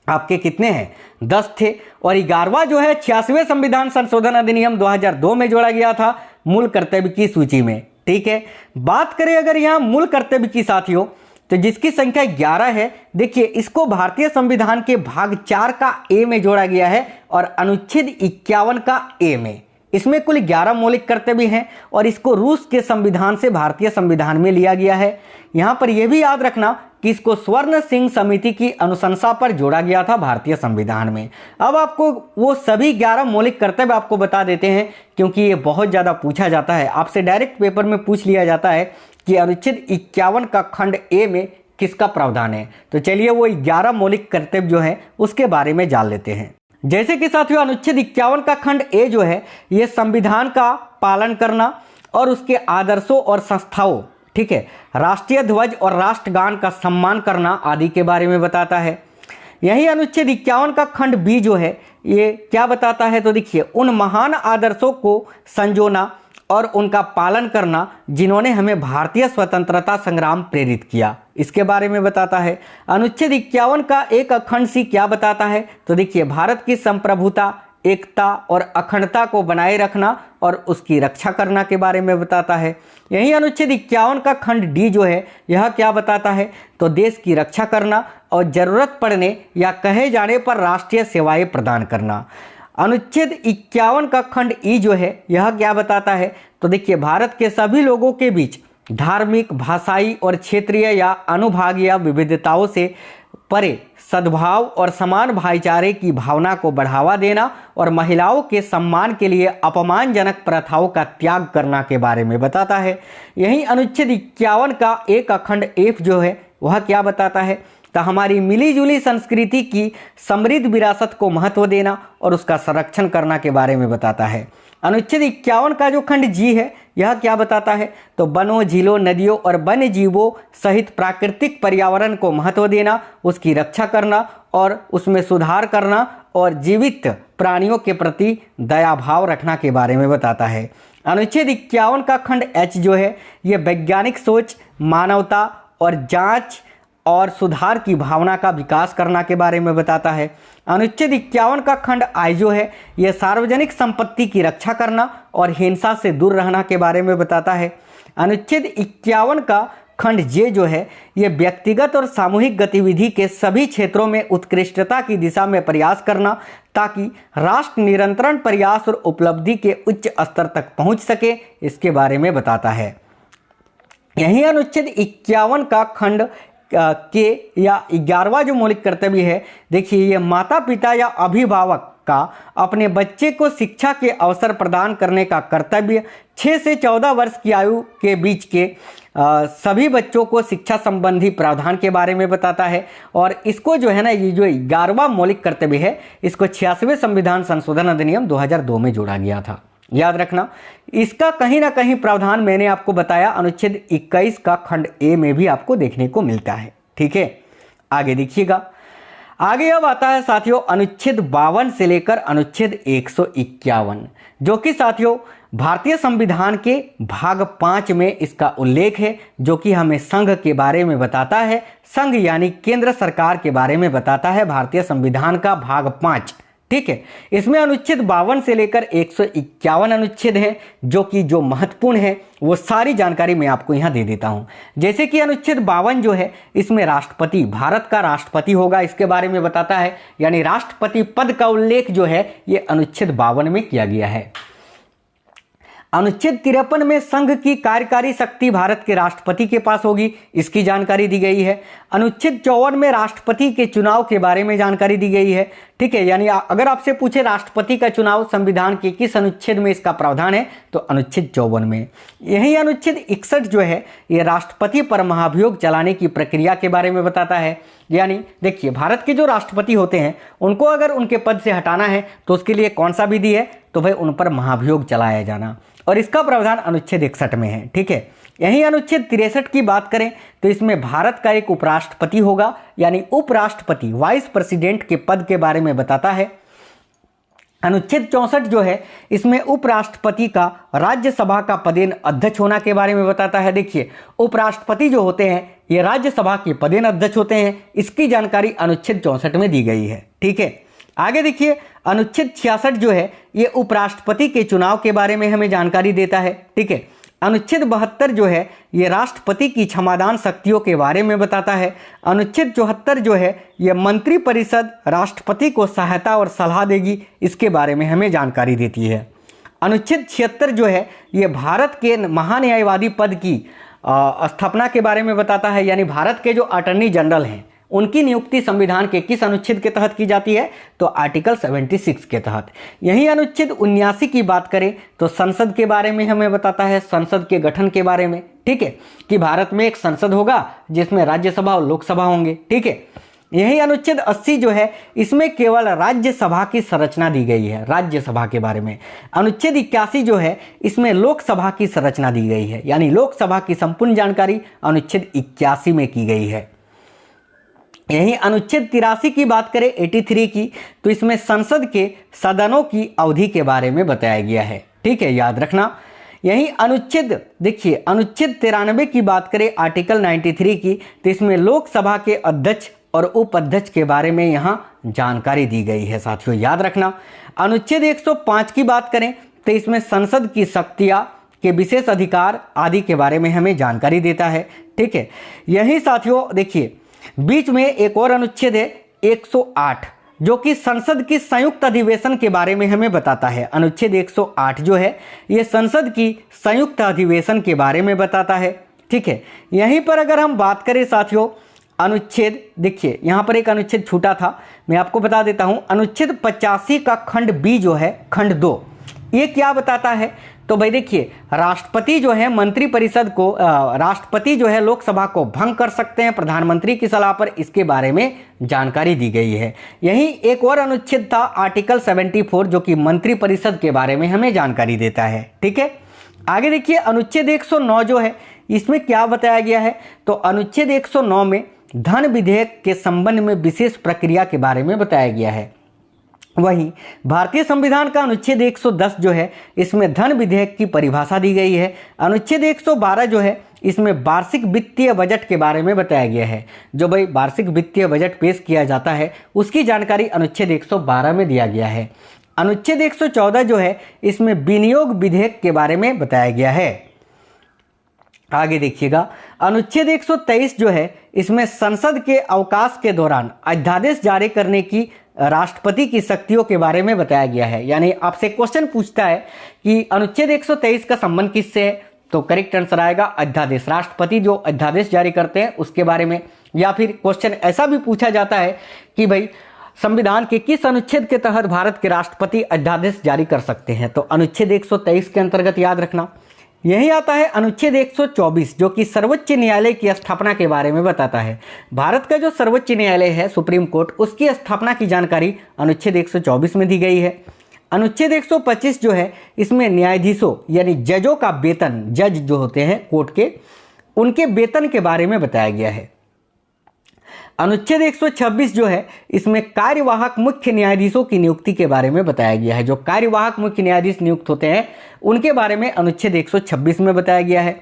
आपके कितने हैं? 10 थे, और 11वां जो है 86वें संविधान संशोधन अधिनियम 2002 में जोड़ा गया था मूल कर्तव्य की सूची में। ठीक है, बात करें अगर यहाँ मूल कर्तव्य की साथियों, तो जिसकी संख्या 11 है, देखिए इसको भारतीय संविधान के भाग 4 का ए में जोड़ा गया है और अनुच्छेद 51 का ए में। इसमें कुल 11 मौलिक कर्तव्य हैं और इसको रूस के संविधान से भारतीय संविधान में लिया गया है। यहाँ पर यह भी याद रखना कि इसको स्वर्ण सिंह समिति की अनुशंसा पर जोड़ा गया था भारतीय संविधान में। अब आपको वो सभी 11 मौलिक कर्तव्य आपको बता देते हैं, क्योंकि ये बहुत ज़्यादा पूछा जाता है, आपसे डायरेक्ट पेपर में पूछ लिया जाता है कि अनुच्छेद 51 का खंड ए में किसका प्रावधान है। तो चलिए वो 11 मौलिक कर्तव्य जो है उसके बारे में जान लेते हैं। जैसे कि साथियों अनुच्छेद 51 का खंड ए जो है ये संविधान का पालन करना और उसके आदर्शों और संस्थाओं, ठीक है, राष्ट्रीय ध्वज और राष्ट्रगान का सम्मान करना आदि के बारे में बताता है। यही अनुच्छेद 51 का खंड बी जो है ये क्या बताता है? तो देखिए उन महान आदर्शों को संजोना और उनका पालन करना जिन्होंने हमें भारतीय स्वतंत्रता संग्राम प्रेरित किया, इसके बारे में बताता है। अनुच्छेद 51 का एक अखंड सी क्या बताता है? तो देखिए भारत की संप्रभुता, एकता और अखंडता को बनाए रखना और उसकी रक्षा करना के बारे में बताता है। यही अनुच्छेद 51 का खंड डी जो है यह क्या बताता है? तो देश की रक्षा करना और जरूरत पड़ने या कहे जाने पर राष्ट्रीय सेवाएं प्रदान करना। अनुच्छेद 51 का खंड ई जो है यह क्या बताता है? तो देखिए भारत के सभी लोगों के बीच धार्मिक, भाषाई और क्षेत्रीय या अनुभागीय विविधताओं से परे सद्भाव और समान भाईचारे की भावना को बढ़ावा देना और महिलाओं के सम्मान के लिए अपमानजनक प्रथाओं का त्याग करना के बारे में बताता है। यही अनुच्छेद 51 का एक अखंड एफ जो है वह क्या बताता है? तो हमारी मिलीजुली संस्कृति की समृद्ध विरासत को महत्व देना और उसका संरक्षण करना के बारे में बताता है। अनुच्छेद 51 का जो खंड जी है यह क्या बताता है? तो वनों, झीलों, नदियों और वन्य जीवों सहित प्राकृतिक पर्यावरण को महत्व देना, उसकी रक्षा करना और उसमें सुधार करना और जीवित प्राणियों के प्रति दया भाव रखना के बारे में बताता है। अनुच्छेद 51 का खंड एच जो है ये वैज्ञानिक सोच, मानवता और जांच और सुधार की भावना का विकास करना के बारे में बताता है। अनुच्छेद 51 का खंड आई जो है यह सार्वजनिक संपत्ति की रक्षा करना और हिंसा से दूर रहना के बारे में बताता है। अनुच्छेद 51 का खंड जे जो है यह व्यक्तिगत और सामूहिक गतिविधि के सभी क्षेत्रों में उत्कृष्टता की दिशा में प्रयास करना ताकि राष्ट्र निरंतर प्रयास और उपलब्धि के उच्च स्तर तक पहुंच सके, इसके बारे में बताता है। यही अनुच्छेद 51 का खंड के या 11वां जो मौलिक कर्तव्य है, देखिए ये माता पिता या अभिभावक का अपने बच्चे को शिक्षा के अवसर प्रदान करने का कर्तव्य 6 से 14 वर्ष की आयु के बीच के सभी बच्चों को शिक्षा संबंधी प्रावधान के बारे में बताता है। और इसको जो है ना ये जो 11वां मौलिक कर्तव्य है इसको 86वें संविधान संशोधन अधिनियम 2002 में जोड़ा गया था। याद रखना इसका कहीं ना कहीं प्रावधान मैंने आपको बताया अनुच्छेद 21 का खंड ए में भी आपको देखने को मिलता है। ठीक है, आगे देखिएगा। आगे अब आता है साथियों अनुच्छेद 52 से लेकर अनुच्छेद 151 जो कि साथियों भारतीय संविधान के भाग 5 में इसका उल्लेख है, जो कि हमें संघ के बारे में बताता है। संघ यानी केंद्र सरकार के बारे में बताता है भारतीय संविधान का भाग 5। ठीक है, इसमें अनुच्छेद 52 से लेकर 151 अनुच्छेद हैं जो महत्वपूर्ण है वो सारी जानकारी मैं आपको यहाँ दे देता हूँ। जैसे कि अनुच्छेद 52 जो है इसमें राष्ट्रपति, भारत का राष्ट्रपति होगा, इसके बारे में बताता है, यानी राष्ट्रपति पद का उल्लेख जो है ये अनुच्छेद 52 में किया गया है। अनुच्छेद 53 में संघ की कार्यकारी शक्ति भारत के राष्ट्रपति के पास होगी, इसकी जानकारी दी गई है। अनुच्छेद 54 में राष्ट्रपति के चुनाव के बारे में जानकारी दी गई है। ठीक है, यानी अगर आपसे पूछे राष्ट्रपति का चुनाव संविधान के किस अनुच्छेद में इसका प्रावधान है, तो अनुच्छेद 54 में। यही अनुच्छेद 61 जो है ये राष्ट्रपति पर महाभियोग चलाने की प्रक्रिया के बारे में बताता है। यानी देखिए, भारत के जो राष्ट्रपति होते हैं उनको अगर उनके पद से हटाना है तो उसके लिए कौन सा विधि है, तो भाई उन पर महाभियोग चलाया जाना, और इसका प्रावधान अनुच्छेद 61 में है। ठीक है, यही अनुच्छेद 63 की बात करें तो इसमें भारत का एक उपराष्ट्रपति होगा, यानी उपराष्ट्रपति वाइस प्रेसिडेंट के पद के बारे में बताता है। अनुच्छेद 64 जो है इसमें उपराष्ट्रपति का राज्यसभा का पदेन अध्यक्ष होना के बारे में बताता है। देखिए, उपराष्ट्रपति जो होते हैं ये राज्यसभा के पदेन अध्यक्ष होते हैं, इसकी जानकारी अनुच्छेद 64 में दी गई है। ठीक है, आगे देखिए, अनुच्छेद 66 जो है ये उपराष्ट्रपति के चुनाव के बारे में हमें जानकारी देता है। ठीक है, अनुच्छेद 72 जो है ये राष्ट्रपति की क्षमादान शक्तियों के बारे में बताता है। अनुच्छेद 74 जो है ये मंत्रिपरिषद राष्ट्रपति को सहायता और सलाह देगी, इसके बारे में हमें जानकारी देती है। अनुच्छेद 76 जो है ये भारत के महान्यायवादी पद की स्थापना के बारे में बताता है, यानी भारत के जो अटॉर्नी जनरल हैं उनकी नियुक्ति संविधान के किस अनुच्छेद के तहत की जाती है, तो आर्टिकल 76 के तहत। यही अनुच्छेद 79 की बात करें तो संसद के बारे में हमें बताता है, संसद के गठन के बारे में। ठीक है, कि भारत में एक संसद होगा जिसमें राज्यसभा और लोकसभा होंगे। ठीक है, यही अनुच्छेद 80 जो है इसमें केवल राज्यसभा की संरचना दी गई है, राज्यसभा के बारे में। अनुच्छेद 81 जो है इसमें लोकसभा की संरचना दी गई है, यानी लोकसभा की संपूर्ण जानकारी अनुच्छेद 81 में की गई है। यही अनुच्छेद 83 की बात करें 83 की, तो इसमें संसद के सदनों की अवधि के बारे में बताया गया है। ठीक है, याद रखना। यही अनुच्छेद देखिए, अनुच्छेद 93 की बात करें आर्टिकल 93 की, तो इसमें लोकसभा के अध्यक्ष और उपाध्यक्ष के बारे में यहाँ जानकारी दी गई है। साथियों याद रखना। अनुच्छेद 105 की बात करें तो इसमें संसद की शक्तियाँ के विशेष अधिकार आदि के बारे में हमें जानकारी देता है। ठीक है, यही साथियों देखिए बीच में एक और अनुच्छेद है 108 जो कि संसद की संयुक्त अधिवेशन के बारे में हमें बताता है। अनुच्छेद 108 जो है ये संसद की संयुक्त अधिवेशन के बारे में बताता है। ठीक है, यहीं पर अगर हम बात करें साथियों अनुच्छेद, देखिए यहाँ पर एक अनुच्छेद छूटा था, मैं आपको बता देता हूँ। अनुच्छेद 85 का खंड बी जो है, खंड 2, ये क्या बताता है, तो भाई देखिए राष्ट्रपति जो है मंत्रिपरिषद को, राष्ट्रपति जो है लोकसभा को भंग कर सकते हैं प्रधानमंत्री की सलाह पर, इसके बारे में जानकारी दी गई है। यही एक और अनुच्छेद था आर्टिकल 74 जो कि मंत्रिपरिषद के बारे में हमें जानकारी देता है। ठीक है, आगे देखिए अनुच्छेद 109 जो है इसमें क्या बताया गया है, तो अनुच्छेद 109 में धन विधेयक के संबंध में विशेष प्रक्रिया के बारे में बताया गया है। वहीं भारतीय संविधान का अनुच्छेद 110 जो है इसमें धन विधेयक की परिभाषा दी गई है। अनुच्छेद 112 जो है इसमें वार्षिक वित्तीय बजट के बारे में बताया गया है। जो भाई वार्षिक वित्तीय बजट पेश किया जाता है उसकी जानकारी अनुच्छेद 112 में दिया गया है। अनुच्छेद 114 जो है इसमें विनियोग विधेयक के बारे में बताया गया है। आगे देखिएगा अनुच्छेद 123 जो है इसमें संसद के अवकाश के दौरान अध्यादेश जारी करने की राष्ट्रपति की शक्तियों के बारे में बताया गया है। यानी आपसे क्वेश्चन पूछता है कि अनुच्छेद 123 का संबंध किससे है, तो करेक्ट आंसर आएगा अध्यादेश, राष्ट्रपति जो अध्यादेश जारी करते हैं उसके बारे में। या फिर क्वेश्चन ऐसा भी पूछा जाता है कि भाई संविधान के किस अनुच्छेद के तहत भारत के राष्ट्रपति अध्यादेश जारी कर सकते हैं, तो अनुच्छेद 123 के अंतर्गत याद रखना। यही आता है अनुच्छेद 124 जो कि सर्वोच्च न्यायालय की स्थापना के बारे में बताता है। भारत का जो सर्वोच्च न्यायालय है सुप्रीम कोर्ट, उसकी स्थापना की जानकारी अनुच्छेद 124 में दी गई है। अनुच्छेद 125 जो है इसमें न्यायाधीशों यानी जजों का वेतन, जज जो होते हैं कोर्ट के, उनके वेतन के बारे में बताया गया है। अनुच्छेद 126 जो है इसमें कार्यवाहक मुख्य न्यायाधीशों की नियुक्ति के बारे में बताया गया है। जो कार्यवाहक मुख्य न्यायाधीश नियुक्त होते हैं उनके बारे में अनुच्छेद 126 में बताया गया है।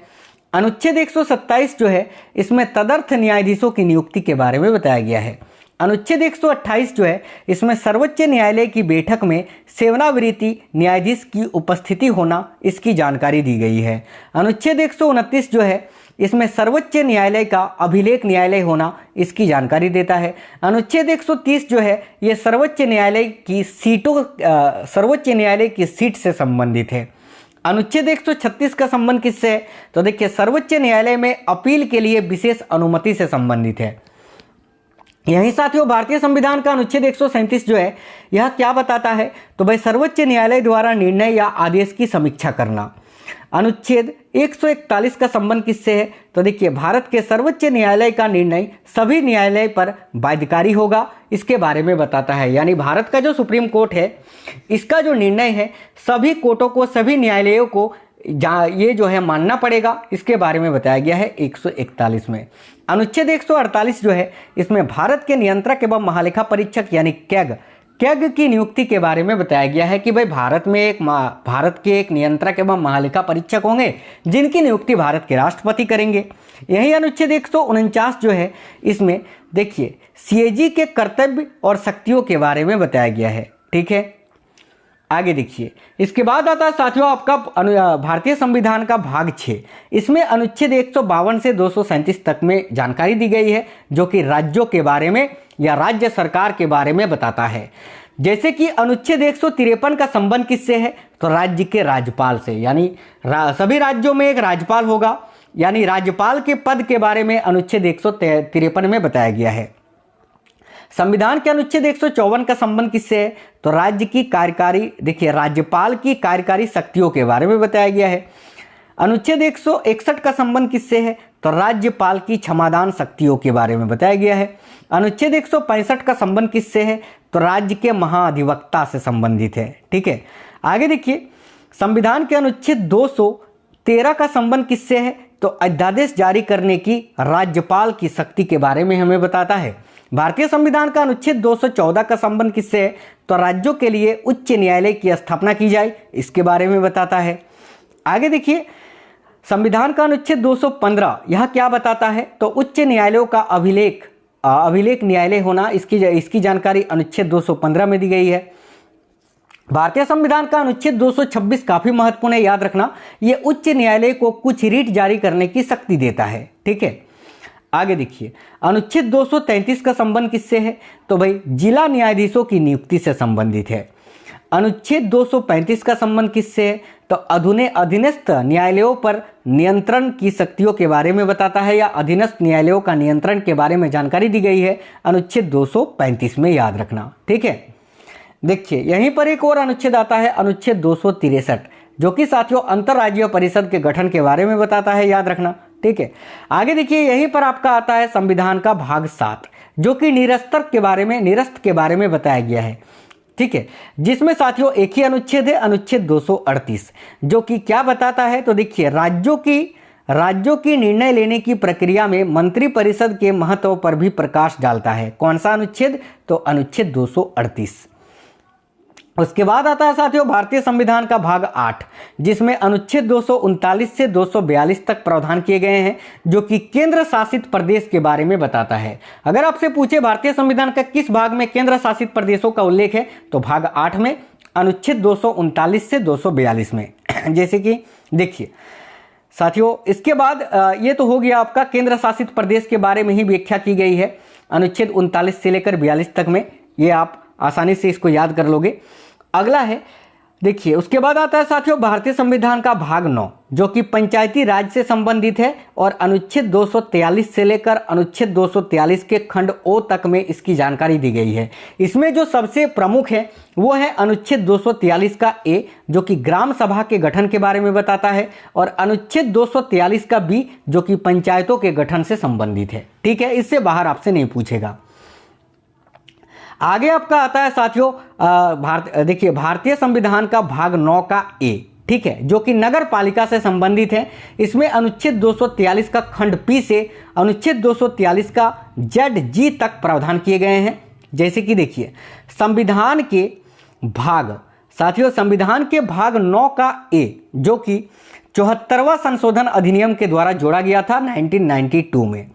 अनुच्छेद 127 जो है इसमें तदर्थ न्यायाधीशों की नियुक्ति के बारे में बताया गया है। अनुच्छेद 128 जो है इसमें सर्वोच्च न्यायालय की बैठक में सेवानिवृत्ति न्यायाधीश की उपस्थिति होना, इसकी जानकारी दी गई है। अनुच्छेद 129 जो है इसमें सर्वोच्च न्यायालय का अभिलेख न्यायालय होना, इसकी जानकारी देता है। अनुच्छेद 130 जो है ये सर्वोच्च न्यायालय की सीट से संबंधित है। अनुच्छेद 136 का संबंध किससे है? तो देखिए सर्वोच्च न्यायालय में अपील के लिए विशेष अनुमति से संबंधित है। यही साथियों भारतीय संविधान का अनुच्छेद 137 जो है यह क्या बताता है? तो भाई सर्वोच्च न्यायालय द्वारा निर्णय या आदेश की समीक्षा करना। अनुच्छेद 141 का संबंध किससे है? तो देखिए भारत के सर्वोच्च न्यायालय का निर्णय सभी न्यायालय पर बाध्यकारी होगा, इसके बारे में बताता है। यानी भारत का जो सुप्रीम कोर्ट है इसका जो निर्णय है सभी कोर्टों को, सभी न्यायालयों को ये जो है मानना पड़ेगा, इसके बारे में बताया गया है 141 में। अनुच्छेद 148 जो है इसमें भारत के नियंत्रक एवं महालेखा परीक्षक यानी कैग की नियुक्ति के बारे में बताया गया है कि भाई भारत के एक नियंत्रक एवं महालेखा परीक्षक होंगे जिनकी नियुक्ति भारत के राष्ट्रपति करेंगे। यही अनुच्छेद 149 जो है इसमें देखिए सीएजी के कर्तव्य और शक्तियों के बारे में बताया गया है। ठीक है, आगे देखिए इसके बाद आता है साथियों आपका भारतीय संविधान का भाग 6। इसमें अनुच्छेद 152 से 237 तक में जानकारी दी गई है जो कि राज्यों के बारे में या राज्य सरकार के बारे में बताता है। जैसे कि अनुच्छेद 153 का संबंध किससे है? तो राज्य के राज्यपाल से, यानी सभी राज्यों में एक राज्यपाल होगा, यानी राज्यपाल के पद के बारे में अनुच्छेद 153 में बताया गया है। संविधान के अनुच्छेद 154 का संबंध किससे है? तो राज्य की कार्यकारी, देखिए राज्यपाल की कार्यकारी शक्तियों के बारे में बताया गया है। अनुच्छेद 161 का संबंध किससे है? तो राज्यपाल की क्षमादान शक्तियों के बारे में बताया गया है। अनुच्छेद 165 का संबंध किससे है? तो राज्य के महाधिवक्ता से संबंधित है। ठीक है, आगे देखिए संविधान के अनुच्छेद 213 का संबंध किससे है? तो अध्यादेश जारी करने की राज्यपाल की शक्ति के बारे में हमें बताता है। भारतीय संविधान का अनुच्छेद 214 का संबंध किससे है? तो राज्यों के लिए उच्च न्यायालय की स्थापना की जाए, इसके बारे में बताता है। आगे देखिए संविधान का अनुच्छेद 215 यह क्या बताता है? तो उच्च न्यायालयों का अभिलेख न्यायालय होना, इसकी जानकारी अनुच्छेद 215 में दी गई है। भारतीय संविधान का अनुच्छेद 226 काफी महत्वपूर्ण है, याद रखना, यह उच्च न्यायालय को कुछ रीट जारी करने की शक्ति देता है। ठीक है, आगे देखिए अनुच्छेद 233 का संबंध किससे है? तो भाई जिला न्यायाधीशों की नियुक्ति से संबंधित है। अनुच्छेद 235 का संबंध किससे है? तो अधीनस्थ न्यायालयों पर नियंत्रण की शक्तियों के बारे में बताता है, या अधीनस्थ न्यायालयों का नियंत्रण के बारे में जानकारी दी गई है अनुच्छेद 235 में, याद रखना। ठीक है, देखिए यहीं पर एक और अनुच्छेद आता है अनुच्छेद 263 जो कि साथियों अंतर्राज्यीय परिषद के गठन के बारे में बताता है, याद रखना। ठीक है, आगे देखिए यहीं पर आपका आता है संविधान का भाग 7 जो कि निरस्त के बारे में बताया गया है। ठीक है, जिसमें साथियों एक ही अनुच्छेद है, अनुच्छेद 238 जो कि क्या बताता है? तो देखिए राज्यों की निर्णय लेने की प्रक्रिया में मंत्रिपरिषद के महत्व पर भी प्रकाश डालता है। कौन सा अनुच्छेद? तो अनुच्छेद 238। उसके बाद आता है साथियों भारतीय संविधान का भाग 8 जिसमें अनुच्छेद 239 से 242 तक प्रावधान किए गए हैं जो कि केंद्र शासित प्रदेश के बारे में बताता है। अगर आपसे पूछे भारतीय संविधान का किस भाग में केंद्र शासित प्रदेशों का उल्लेख है, तो भाग 8 में अनुच्छेद 239 से 242 में। जैसे कि देखिए साथियों इसके बाद ये तो हो गया आपका केंद्र शासित प्रदेश के बारे में ही व्याख्या की गई है अनुच्छेद 39 से लेकर 42 तक में, ये आप आसानी से इसको याद कर लोगे। अगला है देखिए उसके बाद आता है साथियों भारतीय संविधान का भाग 9 जो कि पंचायती राज से संबंधित है और अनुच्छेद 243 से लेकर अनुच्छेद 243 के खंड ओ तक में इसकी जानकारी दी गई है। इसमें जो सबसे प्रमुख है वो है अनुच्छेद 243 का ए जो कि ग्राम सभा के गठन के बारे में बताता है, और अनुच्छेद 243 का बी जो कि पंचायतों के गठन से संबंधित है। ठीक है, इससे बाहर आपसे नहीं पूछेगा। आगे आपका आता है साथियों देखिए भारतीय संविधान का भाग 9 का ए, ठीक है, जो कि नगर पालिका से संबंधित है। इसमें अनुच्छेद 243 का खंड पी से अनुच्छेद 243 का जेड जी तक प्रावधान किए गए हैं। जैसे कि देखिए संविधान के भाग 9 का ए जो कि 74वां संशोधन अधिनियम के द्वारा जोड़ा गया था 1992 में।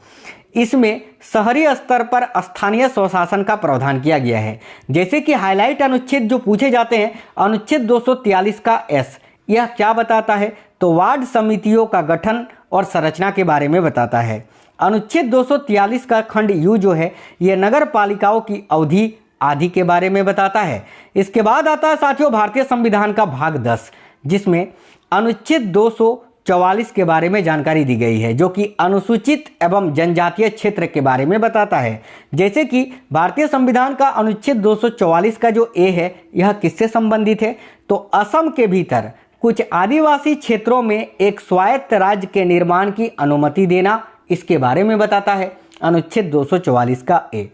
इसमें शहरी स्तर पर स्थानीय स्वशासन का प्रावधान किया गया है। जैसे कि हाईलाइट अनुच्छेद जो पूछे जाते हैं, अनुच्छेद 243 का एस, यह क्या बताता है? तो वार्ड समितियों का गठन और संरचना के बारे में बताता है। अनुच्छेद 243 का खंड यू जो है यह नगर पालिकाओं की अवधि आदि के बारे में बताता है। इसके बाद आता है साथियों भारतीय संविधान का भाग 10 जिसमें अनुच्छेद 244 के बारे में जानकारी दी गई है, जो कि अनुसूचित एवं जनजातीय क्षेत्र के बारे में बताता है। जैसे कि भारतीय संविधान का अनुच्छेद 244 का जो ए है, यह किससे संबंधित है, तो असम के भीतर कुछ आदिवासी क्षेत्रों में एक स्वायत्त राज्य के निर्माण की अनुमति देना, इसके बारे में बताता है अनुच्छेद 244 का ए।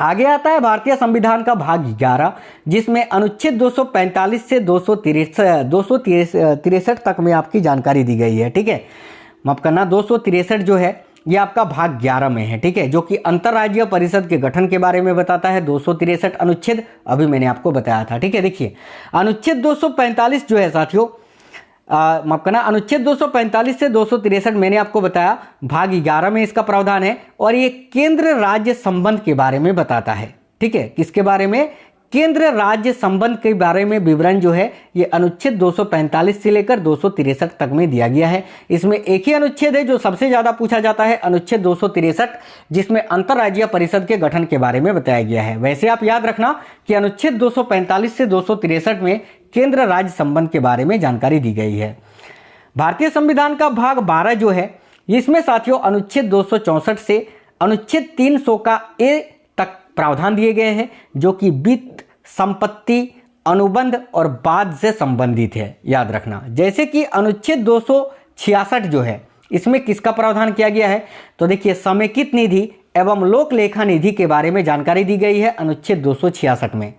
आगे आता है भारतीय संविधान का भाग 11, जिसमें अनुच्छेद 245 से 263 तक में आपकी जानकारी दी गई है। ठीक है, माफ करना, 263 जो है ये आपका भाग 11 में है। ठीक है, जो कि अंतर्राज्यीय परिषद के गठन के बारे में बताता है। 263 अनुच्छेद अभी मैंने आपको बताया था। ठीक है, देखिए अनुच्छेद 245 जो है साथियों, माफ करना, अनुच्छेद 245 से 263 मैंने आपको बताया भाग 11 में इसका प्रावधान है, और ये केंद्र राज्य संबंध के बारे में बताता है। ठीक है, किसके बारे में, केंद्र राज्य संबंध के बारे में विवरण जो है ये अनुच्छेद 245 से लेकर 263 तक में दिया गया है। इसमें एक ही अनुच्छेद है जो सबसे ज्यादा पूछा जाता है, अनुच्छेद 263, जिसमें अंतर्राज्यीय परिषद के गठन के बारे में बताया गया है। वैसे आप याद रखना कि अनुच्छेद 245 से 263 में केंद्र राज्य संबंध के बारे में जानकारी दी गई है। भारतीय संविधान का भाग 12 जो है, इसमें साथियों अनुच्छेद 264 से अनुच्छेद 300 का ए तक प्रावधान दिए गए हैं, जो कि वित्त, संपत्ति, अनुबंध और बाद से संबंधित है, याद रखना। जैसे कि अनुच्छेद 266 जो है, इसमें किसका प्रावधान किया गया है, तो देखिए समेकित निधि एवं लोक लेखा निधि के बारे में जानकारी दी गई है अनुच्छेद 266 में।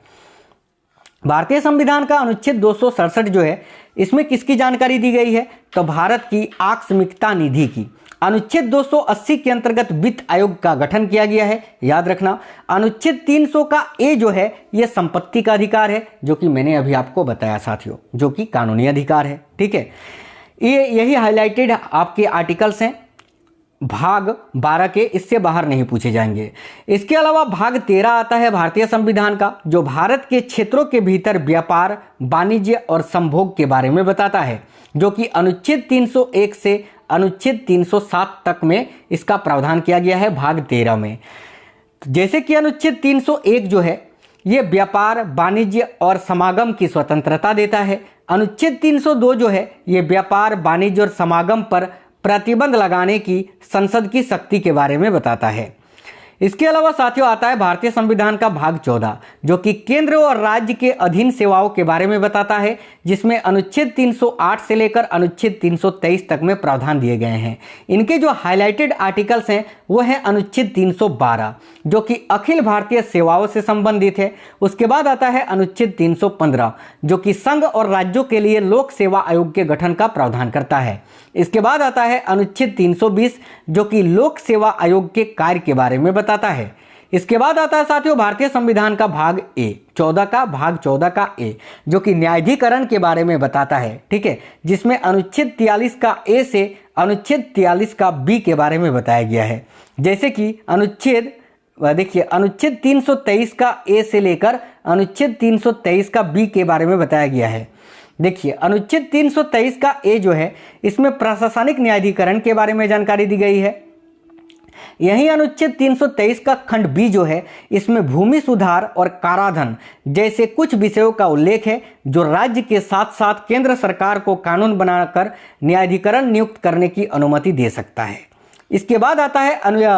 भारतीय संविधान का अनुच्छेद 267 जो है, इसमें किसकी जानकारी दी गई है, तो भारत की आकस्मिकता निधि की। अनुच्छेद 280 के अंतर्गत वित्त आयोग का गठन किया गया है, याद रखना। अनुच्छेद 300 का ए जो है, यह संपत्ति का अधिकार है, जो कि मैंने अभी आपको बताया साथियों, जो कि कानूनी अधिकार है। ठीक है, यही हाईलाइटेड आपके आर्टिकल्स हैं भाग 12 के, इससे बाहर नहीं पूछे जाएंगे। इसके अलावा भाग 13 आता है भारतीय संविधान का, जो भारत के क्षेत्रों के भीतर व्यापार, वाणिज्य और संभोग के बारे में बताता है, जो कि अनुच्छेद 301 से अनुच्छेद 307 तक में इसका प्रावधान किया गया है भाग 13 में। जैसे कि अनुच्छेद 301 जो है, ये व्यापार, वाणिज्य और समागम की स्वतंत्रता देता है। अनुच्छेद 302 जो है, ये व्यापार, वाणिज्य और समागम पर प्रतिबंध लगाने की संसद की शक्ति के बारे में बताता है। इसके अलावा साथियों आता है भारतीय संविधान का भाग 14, जो कि केंद्र और राज्य के अधीन सेवाओं के बारे में बताता है, जिसमें अनुच्छेद 308 से लेकर अनुच्छेद 323 तक में प्रावधान दिए गए हैं। इनके जो हाईलाइटेड आर्टिकल्स हैं वो है अनुच्छेद 312, जो कि अखिल भारतीय सेवाओं से संबंधित है। उसके बाद आता है अनुच्छेद 315, जो कि संघ और राज्यों के लिए लोक सेवा आयोग के गठन का प्रावधान करता है। इसके बाद आता है अनुच्छेद 320, जो कि लोक सेवा आयोग के कार्य के बारे में बताता है। इसके बाद आता है साथियों भारतीय संविधान का भाग 14 का ए, जो कि न्यायाधिकरण के बारे में बताता है। ठीक है, जिसमें अनुच्छेद 43 का ए से अनुच्छेद 43 का बी के बारे में बताया गया है। जैसे कि अनुच्छेद 323 का ए से लेकर अनुच्छेद 323 का बी के बारे में बताया गया है। देखिए अनुच्छेद 323 का ए जो है, इसमें प्रशासनिक न्यायाधिकरण के बारे में जानकारी दी गई है। यही अनुच्छेद 323 का खंड बी जो है, इसमें भूमि सुधार और कराधान जैसे कुछ विषयों का उल्लेख है, जो राज्य के साथ साथ केंद्र सरकार को कानून बनाकर न्यायाधिकरण नियुक्त करने की अनुमति दे सकता है। इसके बाद आता है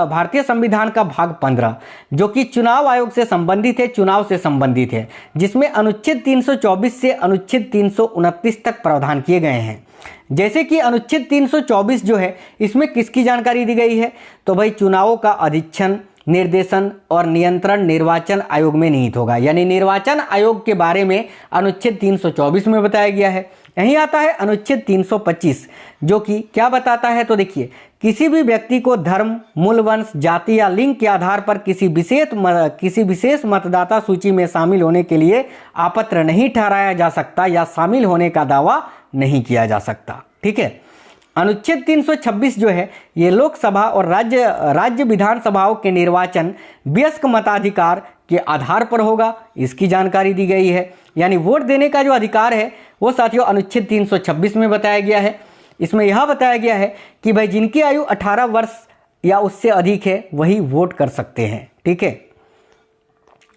भारतीय संविधान का भाग 15, जो कि चुनाव आयोग से संबंधित है, चुनाव से संबंधित है, जिसमें अनुच्छेद 324 से अनुच्छेद 329 तक प्रावधान किए गए हैं। जैसे कि अनुच्छेद 324 जो है, इसमें किसकी जानकारी दी गई है, तो भाई चुनावों का अधीक्षण, निर्देशन और नियंत्रण निर्वाचन आयोग में निहित होगा, यानी निर्वाचन आयोग के बारे में अनुच्छेद 324 में बताया गया है। यहीं आता है अनुच्छेद 325, जो कि क्या बताता है, तो देखिए किसी भी व्यक्ति को धर्म, मूल वंश, जाति या लिंग के आधार पर किसी विशेष मतदाता सूची में शामिल होने के लिए अपात्र नहीं ठहराया जा सकता या शामिल होने का दावा नहीं किया जा सकता। ठीक है, अनुच्छेद 326 जो है, ये लोकसभा और राज्य विधानसभाओं के निर्वाचन वयस्क मताधिकार के आधार पर होगा, इसकी जानकारी दी गई है। यानी वोट देने का जो अधिकार है वो साथियों अनुच्छेद 326 में बताया गया है। इसमें यह बताया गया है कि भाई जिनकी आयु 18 वर्ष या उससे अधिक है वही वोट कर सकते हैं। ठीक है,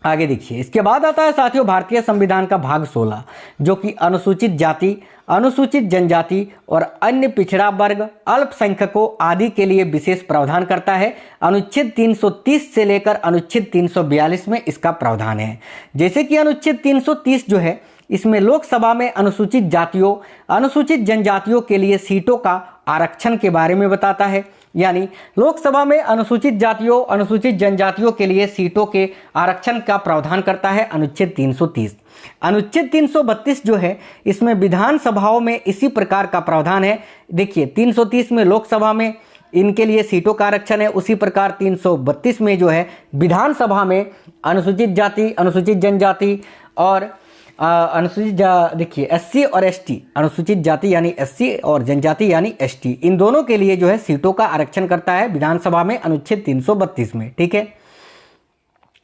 आगे देखिए, इसके बाद आता है साथियों भारतीय संविधान का भाग 16 जो कि अनुसूचित जाति, अनुसूचित जनजाति और अन्य पिछड़ा वर्ग, अल्पसंख्यकों आदि के लिए विशेष प्रावधान करता है। अनुच्छेद 330 से लेकर अनुच्छेद 342 में इसका प्रावधान है। जैसे कि अनुच्छेद 330 जो है इसमें लोकसभा में अनुसूचित जातियों, अनुसूचित जनजातियों के लिए सीटों का आरक्षण के बारे में बताता है। यानी लोकसभा में अनुसूचित जातियों, अनुसूचित जनजातियों के लिए सीटों के आरक्षण का प्रावधान करता है अनुच्छेद 330। अनुच्छेद 332 जो है इसमें विधानसभाओं में इसी प्रकार का प्रावधान है। देखिए 330 में लोकसभा में इनके लिए सीटों का आरक्षण है, उसी प्रकार 332 में जो है विधानसभा में अनुसूचित जाति, अनुसूचित जनजाति और अनुसूचित देखिए एससी और एसटी, अनुसूचित जाति यानी एससी और जनजाति यानी एसटी, इन दोनों के लिए जो है सीटों का आरक्षण करता है विधानसभा में अनुच्छेद 332 में। ठीक है।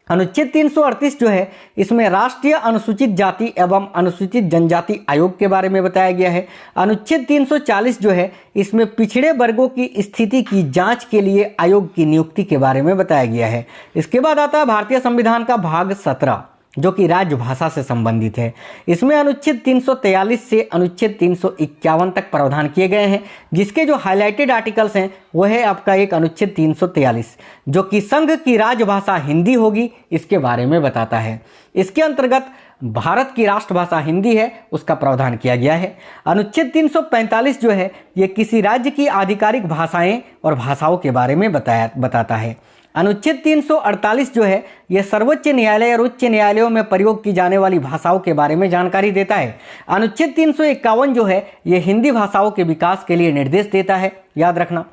अनुच्छेद 338 जो है इसमें राष्ट्रीय अनुसूचित जाति एवं अनुसूचित जनजाति आयोग के बारे में बताया गया है। अनुच्छेद 340 जो है इसमें पिछड़े वर्गों की स्थिति की जांच के लिए आयोग की नियुक्ति के बारे में बताया गया है। इसके बाद आता है भारतीय संविधान का भाग 17 जो कि राजभाषा से संबंधित है। इसमें अनुच्छेद 343 से अनुच्छेद 351 तक प्रावधान किए गए हैं, जिसके जो हाईलाइटेड आर्टिकल्स हैं वो है आपका एक अनुच्छेद 343 जो कि संघ की राजभाषा हिंदी होगी, इसके बारे में बताता है। इसके अंतर्गत भारत की राष्ट्रभाषा हिंदी है, उसका प्रावधान किया गया है। अनुच्छेद 345 जो है ये किसी राज्य की आधिकारिक भाषाएं और भाषाओं के बारे में बताता है। अनुच्छेद 348 जो है यह सर्वोच्च न्यायालय और उच्च न्यायालयों में प्रयोग की जाने वाली भाषाओं के बारे में जानकारी देता है। अनुच्छेद 351 जो है यह हिंदी भाषाओं के विकास के लिए निर्देश देता है, याद रखना।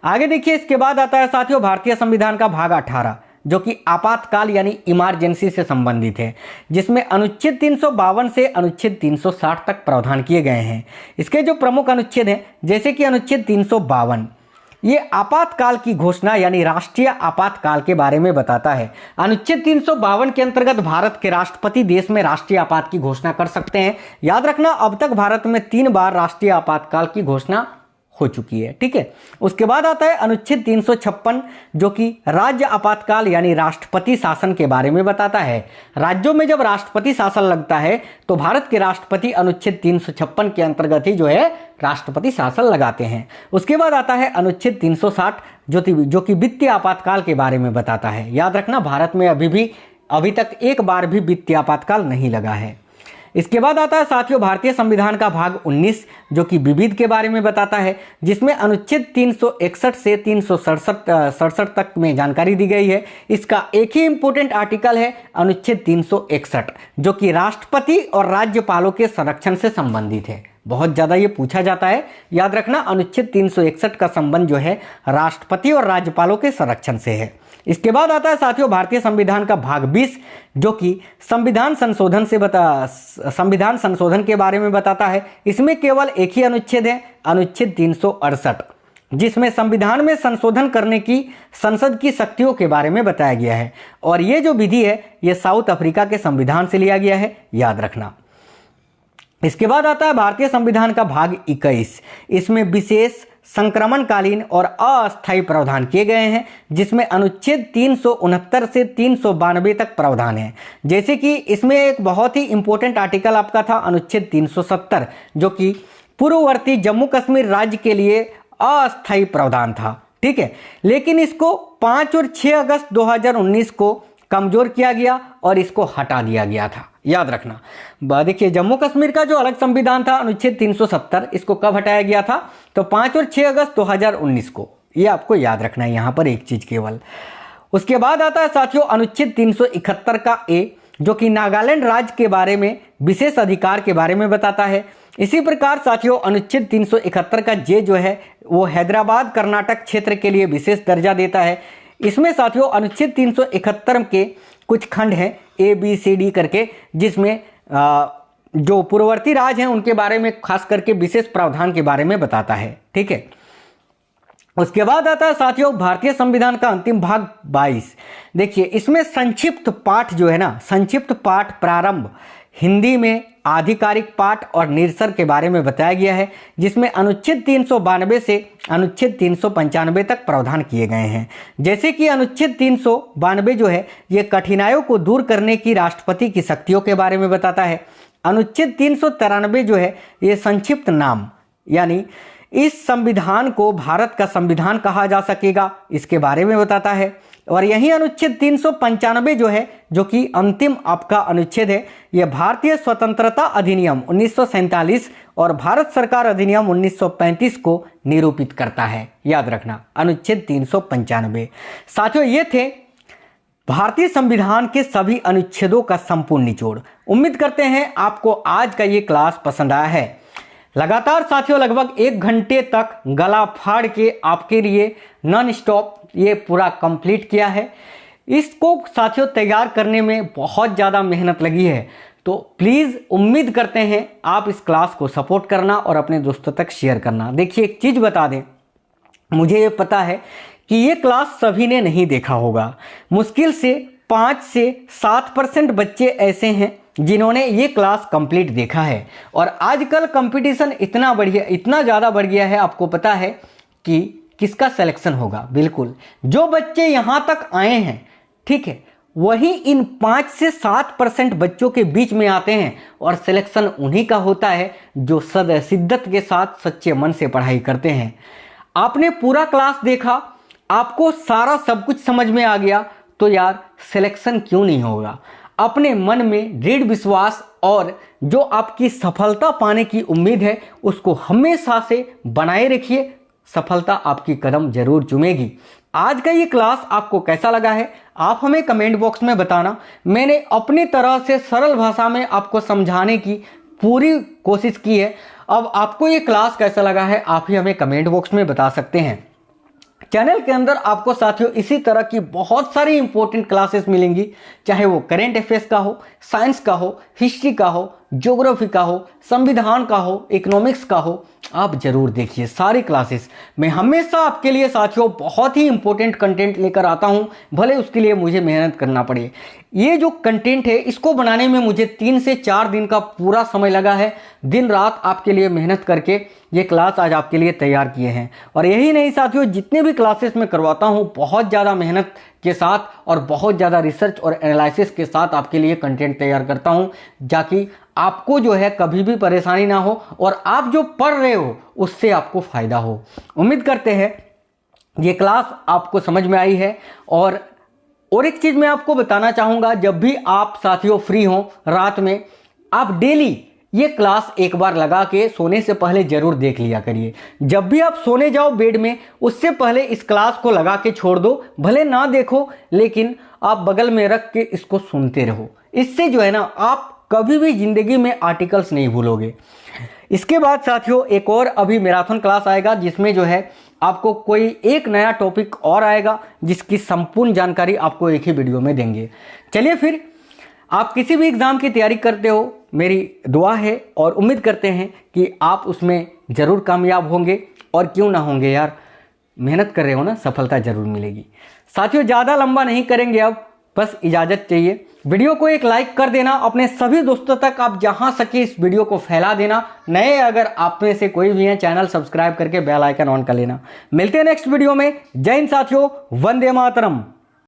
आगे देखिए, इसके बाद आता है साथियों भारतीय संविधान का भाग 18 जो कि आपातकाल यानी इमरजेंसी से संबंधित है, जिसमें अनुच्छेद 352 से अनुच्छेद 360 तक प्रावधान किए गए हैं। इसके जो प्रमुख अनुच्छेद हैं जैसे कि अनुच्छेद 352 ये आपातकाल की घोषणा यानी राष्ट्रीय आपातकाल के बारे में बताता है। अनुच्छेद 352 के अंतर्गत भारत के राष्ट्रपति देश में राष्ट्रीय आपात की घोषणा कर सकते हैं। याद रखना अब तक भारत में 3 बार राष्ट्रीय आपातकाल की घोषणा हो चुकी है। ठीक है। उसके बाद आता है अनुच्छेद 356 जो कि राज्य आपातकाल यानी राष्ट्रपति शासन के बारे में बताता है। राज्यों में जब राष्ट्रपति शासन लगता है तो भारत के राष्ट्रपति अनुच्छेद 356 के अंतर्गत ही जो है राष्ट्रपति शासन लगाते हैं। उसके बाद आता है अनुच्छेद 360 जो कि वित्तीय आपातकाल के बारे में बताता है। याद रखना भारत में अभी तक एक बार भी वित्तीय आपातकाल नहीं लगा है। इसके बाद आता है साथियों भारतीय संविधान का भाग 19 जो कि विविध के बारे में बताता है, जिसमें अनुच्छेद 361 से 367 तक में जानकारी दी गई है। इसका एक ही इंपॉर्टेंट आर्टिकल है अनुच्छेद 361 जो कि राष्ट्रपति और राज्यपालों के संरक्षण से संबंधित है। बहुत ज़्यादा ये पूछा जाता है, याद रखना अनुच्छेद 361 का संबंध जो है राष्ट्रपति और राज्यपालों के संरक्षण से है। इसके बाद आता है साथियों भारतीय संविधान का भाग 20 जो कि संविधान संशोधन के बारे में बताता है। इसमें केवल एक ही अनुच्छेद है अनुच्छेद 368 जिसमें संविधान में संशोधन करने की संसद की शक्तियों के बारे में बताया गया है। और ये जो विधि है ये साउथ अफ्रीका के संविधान से लिया गया है, याद रखना। इसके बाद आता है भारतीय संविधान का भाग 21। इसमें विशेष संक्रमणकालीन और अस्थायी प्रावधान किए गए हैं, जिसमें अनुच्छेद 369 से 392 तक प्रावधान है। जैसे कि इसमें एक बहुत ही इंपॉर्टेंट आर्टिकल आपका था अनुच्छेद 370 जो कि पूर्ववर्ती जम्मू कश्मीर राज्य के लिए अस्थायी प्रावधान था। ठीक है, लेकिन इसको 5 और 6 अगस्त 2019 को कमजोर किया गया और इसको हटा दिया गया था, याद रखना। देखिए जम्मू कश्मीर का जो अलग संविधान था अनुच्छेद 370 इसको कब हटाया गया था तो 5 और 6 अगस्त 2019 को, ये आपको याद रखना है यहाँ पर एक चीज केवल। उसके बाद आता है साथियों अनुच्छेद 371 का ए जो कि नागालैंड राज्य के बारे में विशेष अधिकार के बारे में बताता है। इसी प्रकार साथियों अनुच्छेद 371 का जे जो है वो हैदराबाद कर्नाटक क्षेत्र के लिए विशेष दर्जा देता है। इसमें साथियों अनुच्छेद 371 के कुछ खंड हैं ABCD करके, जिसमें जो पूर्ववर्ती राज्य हैं उनके बारे में खास करके विशेष प्रावधान के बारे में बताता है। ठीक है, उसके बाद आता है साथियों भारतीय संविधान का अंतिम भाग 22। देखिए इसमें संक्षिप्त पाठ जो है ना, संक्षिप्त पाठ प्रारंभ हिंदी में आधिकारिक पाठ और निरसर के बारे में बताया गया है, जिसमें अनुच्छेद 392 से अनुच्छेद 395 तक प्रावधान किए गए हैं। जैसे कि अनुच्छेद 392 जो है ये कठिनाइयों को दूर करने की राष्ट्रपति की शक्तियों के बारे में बताता है। अनुच्छेद 393 जो है ये संक्षिप्त नाम, यानी इस संविधान को भारत का संविधान कहा जा सकेगा, इसके बारे में बताता है। और यही अनुच्छेद 395 जो है, जो कि अंतिम आपका अनुच्छेद है, यह भारतीय स्वतंत्रता अधिनियम 1947 और भारत सरकार अधिनियम 1935 को निरूपित करता है। याद रखना अनुच्छेद 395। साथियों, ये थे भारतीय संविधान के सभी अनुच्छेदों का संपूर्ण निचोड़। उम्मीद करते हैं आपको आज का ये क्लास पसंद आया है। लगातार साथियों लगभग 1 घंटे तक गला फाड़ के आपके लिए नॉन स्टॉप ये पूरा कंप्लीट किया है। इसको साथियों तैयार करने में बहुत ज़्यादा मेहनत लगी है, तो प्लीज़ उम्मीद करते हैं आप इस क्लास को सपोर्ट करना और अपने दोस्तों तक शेयर करना। देखिए, एक चीज़ बता दें, मुझे ये पता है कि ये क्लास सभी ने नहीं देखा होगा। मुश्किल से 5 से 7% बच्चे ऐसे हैं जिन्होंने ये क्लास कंप्लीट देखा है। और आजकल कंपटीशन इतना ज़्यादा बढ़ गया है, आपको पता है कि किसका सिलेक्शन होगा। बिल्कुल, जो बच्चे यहाँ तक आए हैं, ठीक है, वही इन 5 से 7% बच्चों के बीच में आते हैं और सिलेक्शन उन्हीं का होता है जो शिद्दत के साथ सच्चे मन से पढ़ाई करते हैं। आपने पूरा क्लास देखा, आपको सारा सब कुछ समझ में आ गया, तो यार सिलेक्शन क्यों नहीं होगा। अपने मन में दृढ़ विश्वास और जो आपकी सफलता पाने की उम्मीद है उसको हमेशा से बनाए रखिए, सफलता आपकी कदम जरूर चूमेगी। आज का ये क्लास आपको कैसा लगा है आप हमें कमेंट बॉक्स में बताना। मैंने अपनी तरह से सरल भाषा में आपको समझाने की पूरी कोशिश की है। अब आपको ये क्लास कैसा लगा है आप ही हमें कमेंट बॉक्स में बता सकते हैं। चैनल के अंदर आपको साथियों इसी तरह की बहुत सारी इंपॉर्टेंट क्लासेस मिलेंगी, चाहे वो करेंट अफेयर्स का हो, साइंस का हो, हिस्ट्री का हो, ज्योग्राफी का हो, संविधान का हो, इकोनॉमिक्स का हो। आप जरूर देखिए सारी क्लासेस। मैं हमेशा आपके लिए साथियों बहुत ही इंपॉर्टेंट कंटेंट लेकर आता हूं, भले उसके लिए मुझे मेहनत करना पड़े। ये जो कंटेंट है इसको बनाने में मुझे 3 से 4 दिन का पूरा समय लगा है। दिन रात आपके लिए मेहनत करके ये क्लास आज आपके लिए तैयार किए हैं। और यही नहीं साथियों, जितने भी क्लासेस मैं करवाता हूँ बहुत ज़्यादा मेहनत के साथ और बहुत ज़्यादा रिसर्च और एनालिसिस के साथ आपके लिए कंटेंट तैयार करता हूँ, ताकि आपको जो है कभी भी परेशानी ना हो और आप जो पढ़ रहे हो उससे आपको फ़ायदा हो। उम्मीद करते हैं ये क्लास आपको समझ में आई है। और एक चीज़ मैं आपको बताना चाहूँगा, जब भी आप साथियों फ्री हों रात में, आप डेली ये क्लास एक बार लगा के सोने से पहले जरूर देख लिया करिए। जब भी आप सोने जाओ बेड में, उससे पहले इस क्लास को लगा के छोड़ दो। भले ना देखो, लेकिन आप बगल में रख के इसको सुनते रहो। इससे जो है ना, आप कभी भी जिंदगी में आर्टिकल्स नहीं भूलोगे। इसके बाद साथियों एक और अभी मैराथन क्लास आएगा, जिसमें जो है आपको कोई एक नया टॉपिक और आएगा, जिसकी संपूर्ण जानकारी आपको एक ही वीडियो में देंगे। चलिए फिर, आप किसी भी एग्ज़ाम की तैयारी करते हो, मेरी दुआ है और उम्मीद करते हैं कि आप उसमें ज़रूर कामयाब होंगे। और क्यों ना होंगे यार, मेहनत कर रहे हो ना, सफलता ज़रूर मिलेगी। साथियों ज़्यादा लंबा नहीं करेंगे, अब बस इजाज़त चाहिए। वीडियो को एक लाइक कर देना, अपने सभी दोस्तों तक आप जहां सके इस वीडियो को फैला देना। नए अगर आप में से कोई भी है, चैनल सब्सक्राइब करके बेल आइकन ऑन कर लेना। मिलते हैं नेक्स्ट वीडियो में। जय हिंद साथियों, वंदे मातरम।